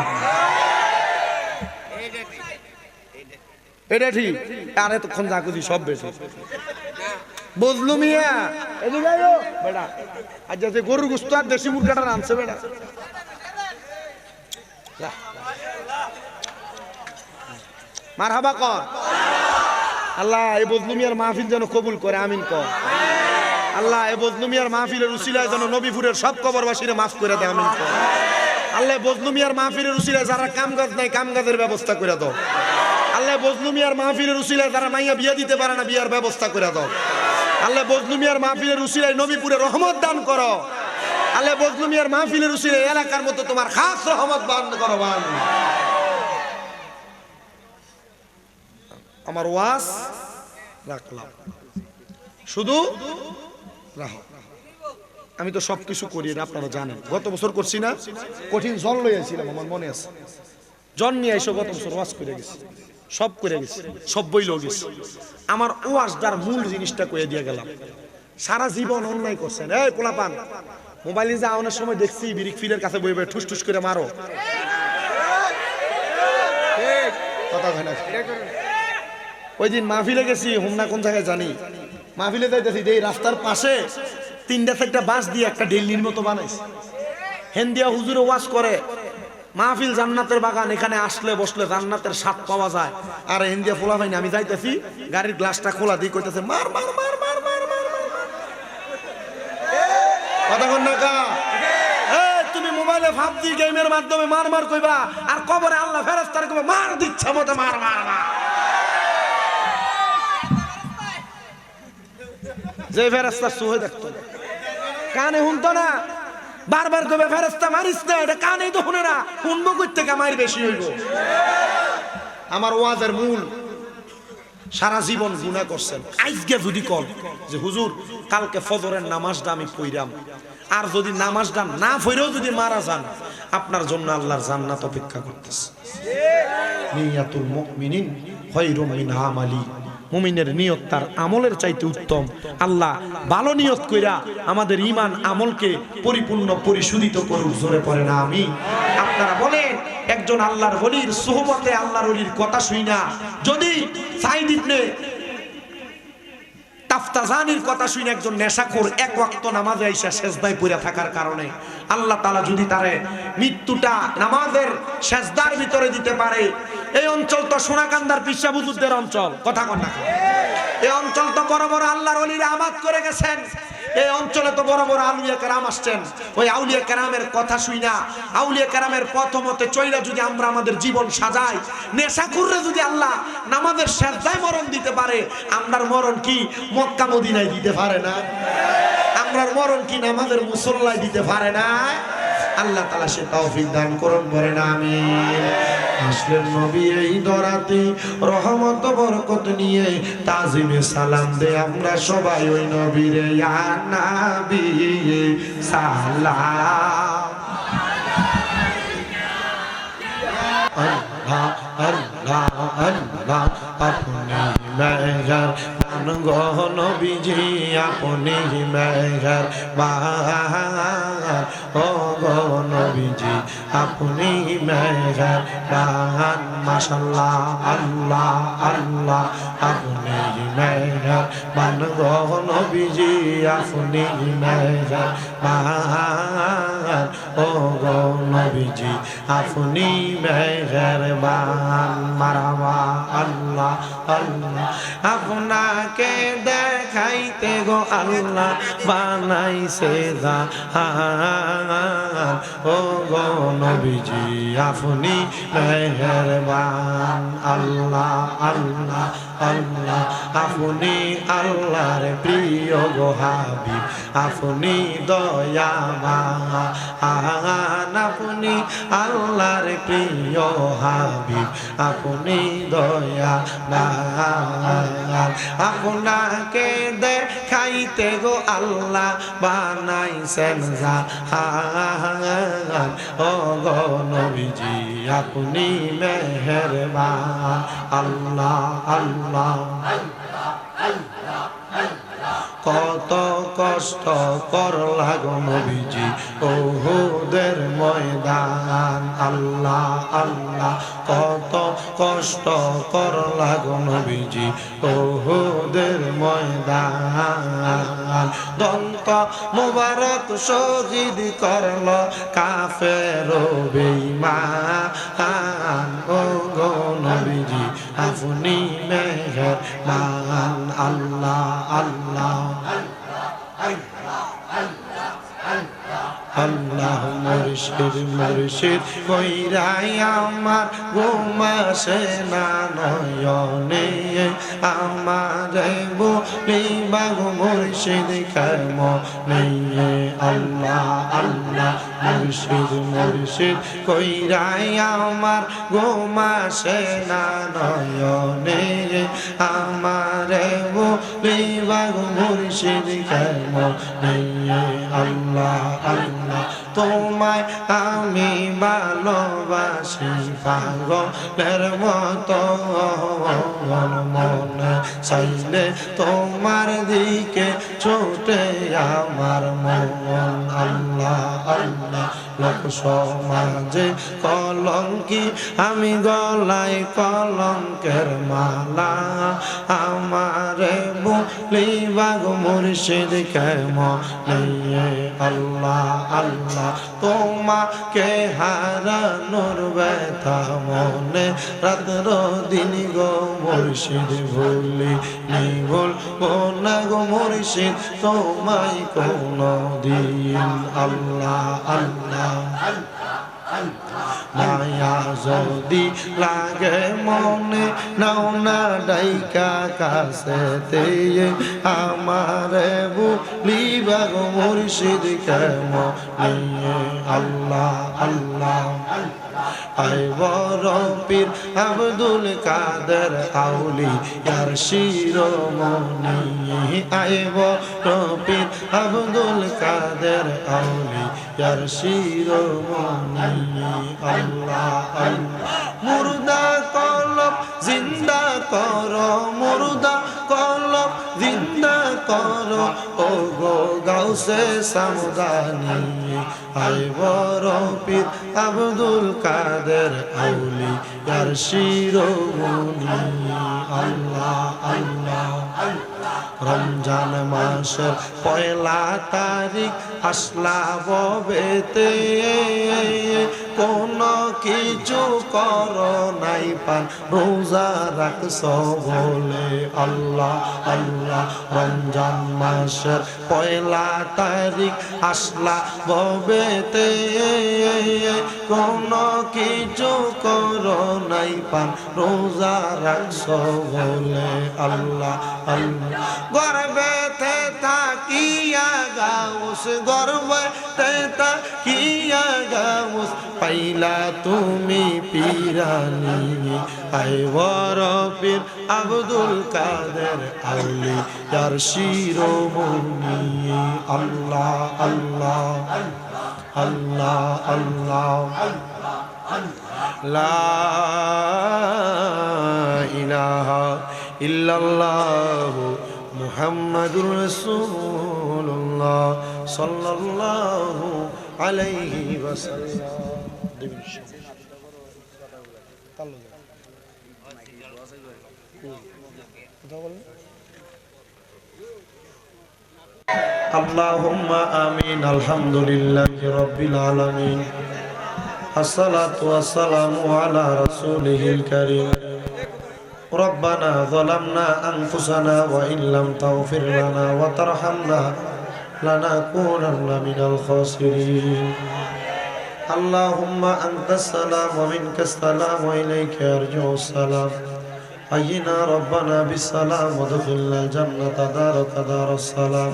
এটা ঠিক। আর এতক্ষণ যা কুদি সব বেশি বুঝলু মিয়া, এদিকে আয়ো বেটা। আজ যে গরুর গোশত আর দেশি মুরগাটা রাঁধছে বেটা, মারহাবা কর। আল্লাহ এই বজলু মিয়ার মাহফিল যেন কবুল করে, আমিন কর। আল্লাহ এই বজলু মিয়ার মাহফিলের উসিলায় যেন নবীপুরের সব কবরবাসীরে মাফ করে দেয়, আমিন কর। আল্লাহ বজলু মিয়ার মাহফিলের উসিলায় যারা কাম কাজ নাই কাম কাজের ব্যবস্থা করে দাও। আল্লাহ বজলু মিয়ার মাহফিলের উসিলায় যারা মাইয়া বিয়া দিতে পারে না বিয়ার ব্যবস্থা করে দাও। আল্লাহ বজলু মিয়ার মাহফিলের উসিলায় নবীপুরে রহমত দান করো। আল্লাহ বজলু মিয়ার মাহফিলের উসিলায় এলাকার মতো তোমার খাস রহমত দান করো। আমার ওয়াজ রাখলাম, শুধু রাখো। আমি তো সবকিছু করি, আপনারা জানেন। গত বছর করছি না, কঠিন জল লইয়াছিলাম, আমার মনে আছে। জন নিয়ে এসে গত বছর ওয়াজ করে গেছি। সব করে গেছি, সব বইল গেছি। আমার ওয়াজদার মূল জিনিসটা কয়ে দিয়ে গেলাম। সারা জীবন অন্যায় করছেন। এই পোলাপান, মোবাইলে যা অনেক সময় দেখছি বিরিক ফিলের কাছে বই বই ঠুস ঠুস করে মারো, কথা হয় না। ওই দিন মাহফিলে গেছি, হোমনা কোন জায়গায় জানি, মাহফিলে যাইতেছি, এই রাস্তার পাশে 3-4টা বাঁশ দিয়ে একটা ডেলির মতো বানাইছে। হেন্দিয়া হুজুরে ওয়াজ করে, মাহফিল জান্নাতের বাগান, এখানে আসলে বসলে জান্নাতের স্বাদ পাওয়া যায়। আর হেন্দিয়া ফোলা হয়নি, আমি যাইতেছি, গাড়ির গ্লাসটা খোলা দিয়ে কইতেছে মার মার মার মার মার মার মার। কথা কন না কা? তুমি মোবাইলে ভাবছি গেমের মাধ্যমে মার মার কইবা, আর কবরে আল্লাহ ফেরেশতারে কইবা মার দিচ্ছে মতো মার মার মার। যে ফেরেশতা সুহে দেখতো, কানে শুনতো না, বারবার কইবে ফেরেশতা মারিস না, এটা কানেই তো শুনে না, শুনবো কই থেকে মার বেশি হইব। আমার ওয়াজের মূল, সারা জীবন গুনাহ করছেন, আজকে যদি কল যে হুজুর কালকে ফজরের নামাজটা আমি পড়লাম, আর যদি নামাজটা না পড়েও যদি মারা যান, আপনার জন্য আল্লাহর জান্নাত অপেক্ষা করতেছে। নিয়াতুল মুমিনিন খায়রুম মিন আমালি, মুমিনের নিয়ত তার আমলের চাইতে উত্তম। আল্লাহ ভালো নিয়ত কইরা আমাদের ঈমান আমলকে পরিপূর্ণ পরিশোধিত করুক, জোরে পড়ে না আমি। আপনারা বলেন, একজন আল্লাহর ওলির সুহবতে আল্লাহর ওলির কথা শুই না, যদি সাইদ ইবনে তাফতাজানির কথা শুনে একজন নেশাখোর এক ওয়াক্ত নামাজে আইসা সেজদায় পড়ে থাকার কারণে আল্লাহ তাআলা যদি তারে মৃত্যুটা নামাজের সেজদার ভিতরে দিতে পারে, এই অঞ্চল তো সোনাকান্দার পিসা বুজুরদের অঞ্চল, কথা কন না? এই অঞ্চল তো বড় বড় আল্লাহর ওলিরা আমাদ করে গেছেন, এই অঞ্চলে তো বড় বড় আউলিয়া কেরাম আসছেন। ওই আউলিয়া কেরামের কথা শুই না, আউলিয়া কেরামের পথ মতে চইলা যদি আমরা আমাদের জীবন সাজাই, নেশাখোররে যদি আল্লাহ নামাজের সেজদায় মরণ দিতে পারে, আমরার মরণ কি মক্কা মদিনায় দিতে পারে না? আমরার মরণ কি নামাজের মুসল্লায় দিতে পারে না? আল্লাহ তাআলা সে তৌফিক দান করুন, বলেন আমিন। আসলেন নবী এই দরাতে রহমত বরকত নিয়ে, তাজিমে সালাম দে আমরা সবাই ওই নবীরে, ইয়া নবী সালাম। আল্লাহ আল্লাহ আল্লাহ, আপনি মেহেরবান গো নবীজি, আপনি মেহেরবান ও গো নবীজি, আপনি মেহেরবান। মাশাআল্লাহ আল্লাহ আল্লাহ, আপনি মেহেরবান গো নবীজি, আপনি মেহেরবান ও গো নবীজি, আপনি মেহেরবান। মারহাবা আল্লাহ আল্লাহ, আপনাকে দেখাইতে গো আল্লাহ বানাইছে জাহান, ও গো নবীজি আপনি মেহেরবান। আল্লাহ আল্লাহ আল্লাহ, আপনি আল্লাহর প্রিয় গো হাবিব, আপনি দয়াবান, আপনি আল্লাহর প্রিয় হাবিব, আপনি দয়াবান। আপনাকে দেখাইতে গো আল্লাহ বানাইছেন জাহান, ও গো নবীজি আপনি মেহেরবান। আল্লাহ আল্লাহ কত কষ্ট করলা গো নবীজি উহুদের ময়দান। আল্লাহ আল্লাহ কত কষ্ট করলা গো নবীজি উহুদের ময়দান। দন্ত মোবারক শহীদ করল কাফের বেঈমান, ও গো নবীজি আপনি মেহেরবান। আল্লাহ আল্লাহ আল্লাহ মুর্শিদ মুর্শিদ কইরাই আমার ঘুমাসে না নয়নে, আমার বলিবা গো মুর্শিদ কেমনে। আল্লাহ আল্লাহ মুর্শিদ মুর্শিদ কইরাই আমার ঘুমাসে না নয়নে, আমার বলিবা গো মুর্শিদ কেমনে। আল্লাহ আল্লাহ তোমায় আমি ভালোবাসি পাগলের মতো মনে চাইলে তোমার দিকে ছোটে আমার মন আল্লাহ আল্লাহ লোক সমাজে কলঙ্কি আমি গলায় কলঙ্কের মালা আমারে বলিবাগ মুর্শিদ কেমনে আল্লাহ আল্লাহ তোমাকে হারানোর ব্যথা মনে রাত্র দিন গো মুর্শিদ ভুলি নিভুল না গো মুর্শিদ তোমায় কোনো দিন আল্লাহ আল্লাহ মায়া যদি লাগে মনে নাও না ডাইকা কাছেতে আমারে বলিবা গো মুর্শিদ কেমনে আল্লাহ আল্লাহ আয় বড় পীর আব্দুল কাদের আউলি ইয়ার শিরোমণি আয় বড় পীর আব্দুল কাদের আউলি ইয়ার শিরোমণি আল্লাহ আল্লাহ মুর্দা কলব জিন্দা করো মুর্দা কলব জিন্দা করো ও গো গাউসে সামদানি আয় বড় পীর আব্দুল কাদের আউলি ইয়ার শিরোমণি আল্লাহ আল্লাহ রমজান মাসের পয়লা তারিখ আসলা ববেতে কোন কিছু করো নাই পান রোজা রাখছ বলে আল্লাহ আল্লাহ রমজান মাসের পয়লা তারিখ আসলা ববেতে কোন কিছু করো নাই পান রোজা রাখছ বলে আল্লাহ আল্লাহ গর্বেতে থাকিয়া গাউস গর্বেতে থাকিয়া গাউস পাইলা তুমি পিরানি আয় বড় পীর আব্দুল কাদের আউলি ইয়ার শিরোমণি আল্লাহ আল্লাহ আল্লাহ আল্লাহ লা ইলাহা ইল্লাল্লাহ মুহাম্মাদুর রাসূলুল্লাহ সাল্লাল্লাহু আলাইহি ওয়াসাল্লাম আল্লাহুম্মা আমিন আলহামদুলিল্লাহি রাব্বিল আলামিন আসসালাতু ওয়াসসালামু আলা রাসূলিহিল কারীম ربنا ظلمنا أنفسنا وإن لم تغفر لنا وترحمنا لنكونن من الخاسرين اللهم أنت السلام ومنك السلام وإليك يرجع السلام حينا ربنا بالسلام وادخلنا الجنة دارك دار السلام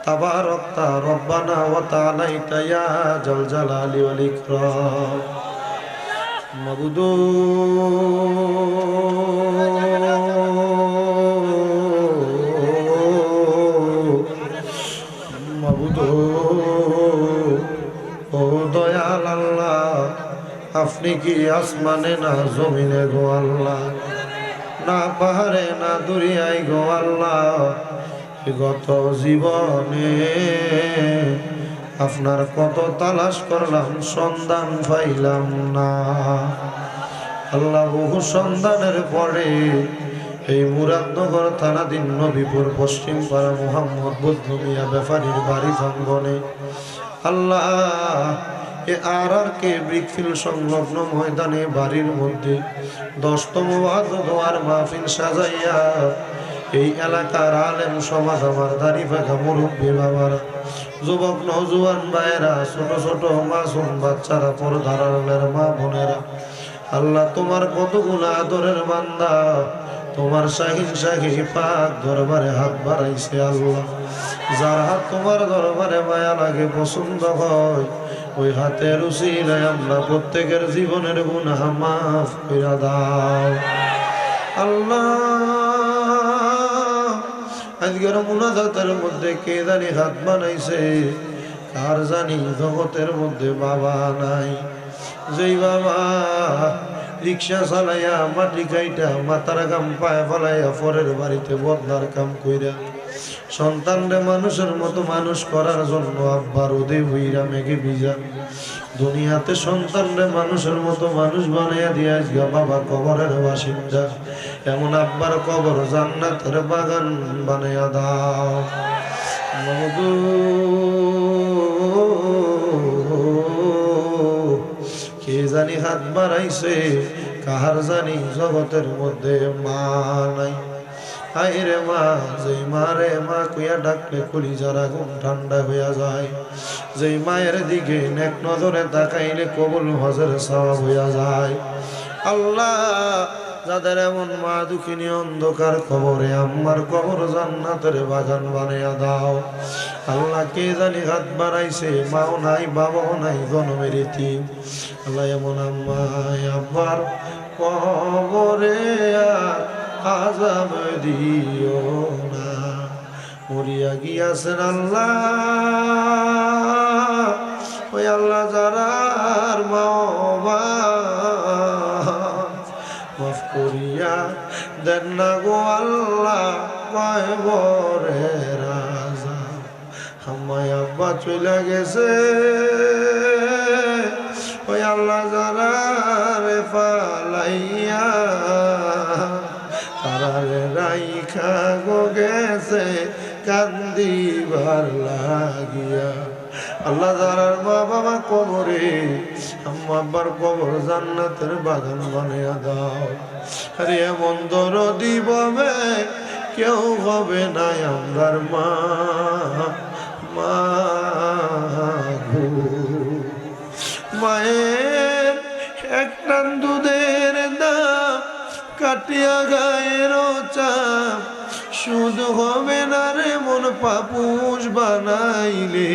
تباركت ربنا وتعاليت يا ذا الجلال والإكرام مبدو ও দয়াল আল্লাহ আপনি কি আসমানে না জমিনে গো আল্লাহ না পাহাড়ে না দরিয়ায় গো আল্লাহ গত জীবনে আপনার কত তালাশ করলাম সন্ধান পাইলাম না আল্লাহ বহু সন্ধানের পরে এই মুরাদনগর থানাধীন নবীপুর পশ্চিম পাড়া মোহাম্মদ বুদ্ধ মিয়া ব্যাপারীর বাড়ি প্রাঙ্গনে আল্লাহ এ আর.কে ব্রিকফিল্ড সংলগ্ন ময়দানে বাড়ির মধ্যে 10তম দোয়ার মাহফিল সাজাইয়া এই এলাকার আলেম সমাজ আমার দাড়ি পাখা মুরব্বী বাবার যুবক নওজোয়ান ভাইয়েরা ছোট ছোট মাসুম বাচ্চারা পর্দার আড়ালের মা বোনেরা আল্লাহ তোমার কতগুলো আদরের বান্দা তোমার শাহিন শাহী পাক দরবারে হাত বাড়াইছে আল্লাহ যার হাত তোমার দরবারে মায়া লাগে পছন্দ হয় ওই হাতের উসিলায় আমরা প্রত্যেকের জীবনের গুনাহ মাফ করে দাও আল্লাহ আজকের মুনাজাতের মধ্যে কে জানি হাত বানাইছে কার জানি জগতের মধ্যে বাবা নাই, যেই বাবা রিক্সা চালাইয়া মাটি খাইটা মাথার গাম পায়ে ফলাইয়া পরের বাড়িতে বদনার কাম কইরা সন্তানরে মানুষের মতো মানুষ করার জন্য আব্বার ওদে হইরা মেঘে ভিজা দুনিয়াতে সন্তানরে মানুষের মতো মানুষ বানাইয়া দিয়া আজকে বাবা কবরের বাসিন্দা। এমন আব্বার কবর জান্নাতের বাগান বানাইয়া দাও। কে জানি হাত বাড়াইছে, কাহার জানি জগতের মধ্যে মা নাই। হায়রে মা, যেই মারে মা কইয়া ডাকলে কলিজার আগুন ঠান্ডা হইয়া যায়, যেই মায়ের দিকে নেক নজরে তাকাইলে কবুল হজের সওয়াব হইয়া যায়। আল্লাহ, যাদের এমন মা দুঃখিনী অন্ধকার কবরে, আম্মার কবর জান্নাতের বাগান বানাইয়া দাও। আল্লাহ, কে জানি হাত বাড়াইছে, মাও নাই বাবাও নাই, জনমের ইতিম। আল্লাহ, এমন আম্মায় আব্বার কবরে আর আযাব দিও না। মরিয়া গিয়াছেন আল্লাহ, ওই আল্লাহ যারার মা মাফ করিয়া দেন না গো আল্লাহ, কবরে রাজা। আমায় আব্বা চলে গেছে, ওই আল্লাহ যারারে ফালাইয়া তারারে রাইখা গো গেছে কান্দিবার লাগিয়া। আল্লাহ যারার মা বাবা কবরে, আম্মা আব্বার কবর জান্নাতের বাগান বানিয়ে দাও। আরে এমন দরদি ববে কেউ হবে না আমরার মা। মা গো, মায়ের এক টান দুধের দাম কাটিয়া গায়ের চাপ, শুধু হবে না রে মন পাপুষ বানাইলে।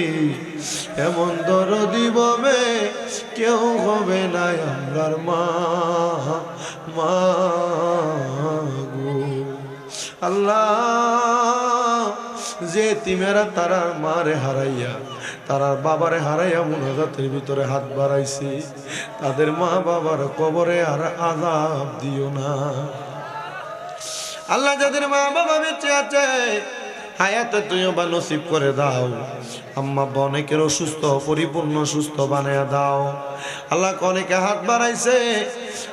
এমন দরদি ববে কেউ হবে না আমরার মা। মা গো, আল্লাহ, যে তিমেরা তারার মারে হারাইয়া তারার বাবারে হারাইয়া মুনাজাতের ভিতরে হাত বাড়াইছে, তাদের মা বাবার কবরে আর আযাব দিও না। আল্লাহ, যাদের মা বাবা বেঁচে আছে হায়াতে তুইও বা নসিব করে দাও। আম্মা আব্বা অনেকের অসুস্থ, পরিপূর্ণ সুস্থ বানায়া দাও। আল্লাহ, অনেকে হাত বাড়াইছে,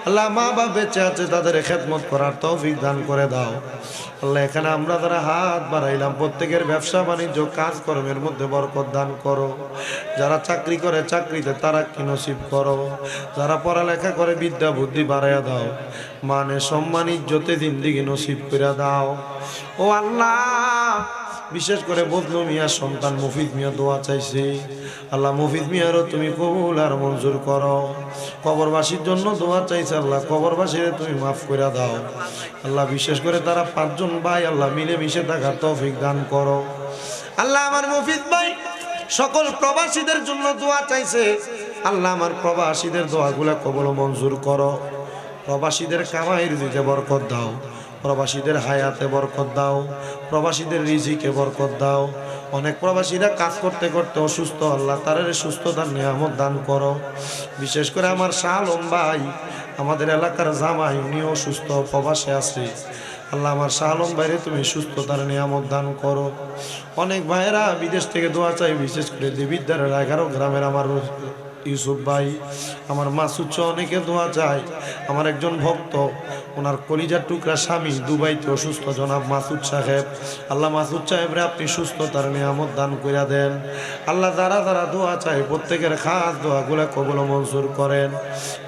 আল্লাহ মা বাবা বেঁচে আছে তাদের খেদমত করার তৌফিক দান করে দাও। আল্লাহ, এখানে আমরা যারা হাত বাড়াইলাম প্রত্যেকের ব্যবসা বাণিজ্য কাজ কর্মের মধ্যে বরকত দান করো। যারা চাকরি করে চাকরিতে তারা কি নসিব করো। যারা পড়ালেখা করে বিদ্যা বুদ্ধি বাড়াইয়া দাও। মানে সম্মান ইজ্জতে জিন্দেগি নসিব করে দাও। ও আল্লাহ, বিশেষ করে বদলু মিয়ার সন্তান মফিজ মিয়া দোয়া চাইছে। আল্লাহ, মফিজ মিয়ারও তুমি কবুল আর মঞ্জুর করো। কবরবাসীর জন্য দোয়া চাইছে, আল্লাহ কবরবাসীরে তুমি মাফ করে দাও। আল্লাহ, বিশেষ করে তারা 5 জন ভাই, আল্লাহ মিলে মিশে থাকার তৌফিক দান করো। আল্লাহ, আমার মফিজ ভাই সকল প্রবাসীদের জন্য দোয়া চাইছে। আল্লাহ, আমার প্রবাসীদের দোয়াগুলা কবুল মঞ্জুর করো। প্রবাসীদের কামাইয়ের দিকে বরকত দাও, প্রবাসীদের হায়াতে বরকত দাও, প্রবাসীদের রিজিকে বরকত দাও। অনেক প্রবাসীরা কাজ করতে করতে অসুস্থ, আল্লাহ তাদের সুস্থতার নিয়ামত দান করো। বিশেষ করে আমার শাহ আলম ভাই, আমাদের এলাকার জামাই, উনি অসুস্থ প্রবাসে আছে। আল্লাহ, আমার শাহ আলম ভাইরে তুমি সুস্থতার নিয়ামত দান করো। অনেক ভাইয়েরা বিদেশ থেকে দোয়া চাই, বিশেষ করে দেবিদ্বারের 11 গ্রামের আমার ইউসুফ ভাই, আমার মাসুদ, অনেকে দোয়া চায়। আমার একজন ভক্ত, ওনার কলিজার টুকরা স্বামী দুবাইতে অসুস্থ, জনাব মাসুদ সাহেব। আল্লাহ, মাসুদ সাহেবরে আপনি সুস্থতার নিয়ামত দান করে দেন। আল্লাহ, যারা যারা দোয়া চায় প্রত্যেকের খাস দোয়াগুলো কবুল মঞ্জুর করেন।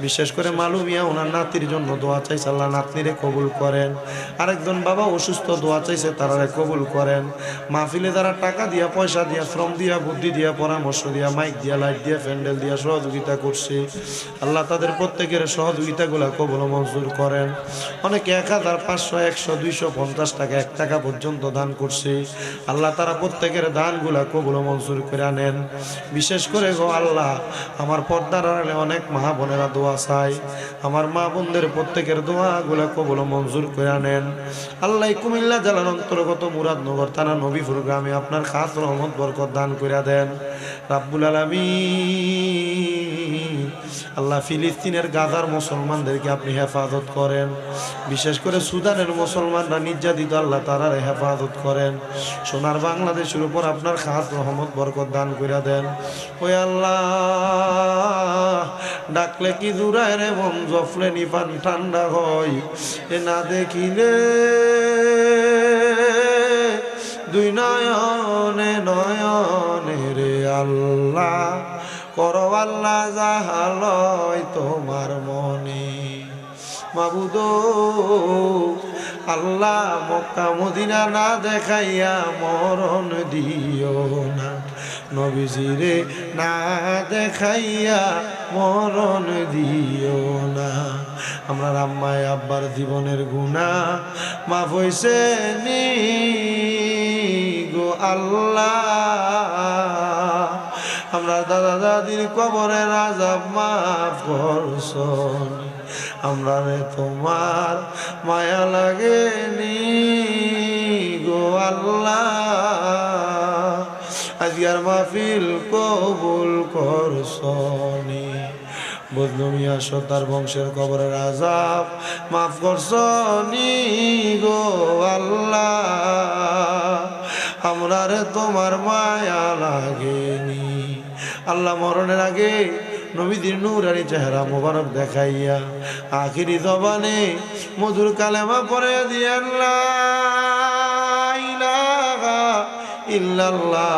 বিশেষ করে মালুমিয়া ওনার নাতির জন্য দোয়া চাইছে, আল্লাহ নাতনিরে কবুল করেন। আরেকজন বাবা অসুস্থ, দোয়া চাইছে, তারারে কবুল করেন। মাহফিলে যারা টাকা দিয়া, পয়সা দিয়া, শ্রম দিয়া, বুদ্ধি দিয়া, পরামর্শ দিয়া, মাইক দিয়া, লাইট দিয়া, প্যান্ডেল দিয়া সহযোগিতা করছে, আল্লাহ তাদের প্রত্যেকের সহযোগিতাগুলো কবুল মঞ্জুর করেন। অনেকে 1000, 500, 100, 250 টাকা, 1 টাকা পর্যন্ত দান করছে। আল্লাহ তারা প্রত্যেকের দানগুলা কবুল ও মঞ্জুর করে নেন। বিশেষ করে গো আল্লাহ, আমার পর্দার আড়ালে অনেক মা বোনেরা দোয়া চায়, আমার মা বোনদের প্রত্যেকের দোয়াগুলা কবুল ও মঞ্জুর করে নেন। আল্লাহ কুমিল্লা জেলার অন্তর্গত মুরাদনগর থানা নবীপুর গ্রামে আপনার খাস রহমত বরকত দান করে দেন রাব্বুল আলামিন। আল্লাহ ফিলিস্তিনের গাজার মুসলমানদেরকে আপনি হেফাজত করেন, বিশেষ করে সুদানের মুসলমানরা নির্যাতিত, আল্লাহ তারারে হেফাজত করেন। সোনার বাংলাদেশের উপর আপনার খাস রহমত বরকত দান করে দেন। ওই আল্লাহ, ডাকলে কি জুড়ায় রে মন, জফলে নিপান ঠান্ডা হয়, এ না দেখিলে দুই নয়নে নয়নে রে আল্লাহ, করো আল্লাহ যাহালয় তোমার মনে। মাবুদ আল্লাহ, মক্কা মদিনা না দেখাইয়া মরণ দিও না, নবীজিরে না দেখাইয়া মরণ দিও না। আমরা আম্মায় আব্বার জীবনের গুনাহ মাফ হইছে নি গো আল্লাহ, আমরা দাদা দাদির কবরের আযাব মাফ করছন, আমরা রে তোমার মায়া লাগেনি গো আল্লাহ। আজকের মাহফিল কবুল করছনি, বদলু মিয়া সর্দার বংশের কবরের আযাব মাফ করছনি গো আল্লাহ, আমরা রে তোমার মায়া লাগেনি। আল্লাহ মরণের আগে নবীদের নূরানি চেহারা মোবারক দেখাইয়া আখিরি জবানে মধুর কালেমা পড়ে দিয়েন লা ইলাহা ইল্লাল্লাহ।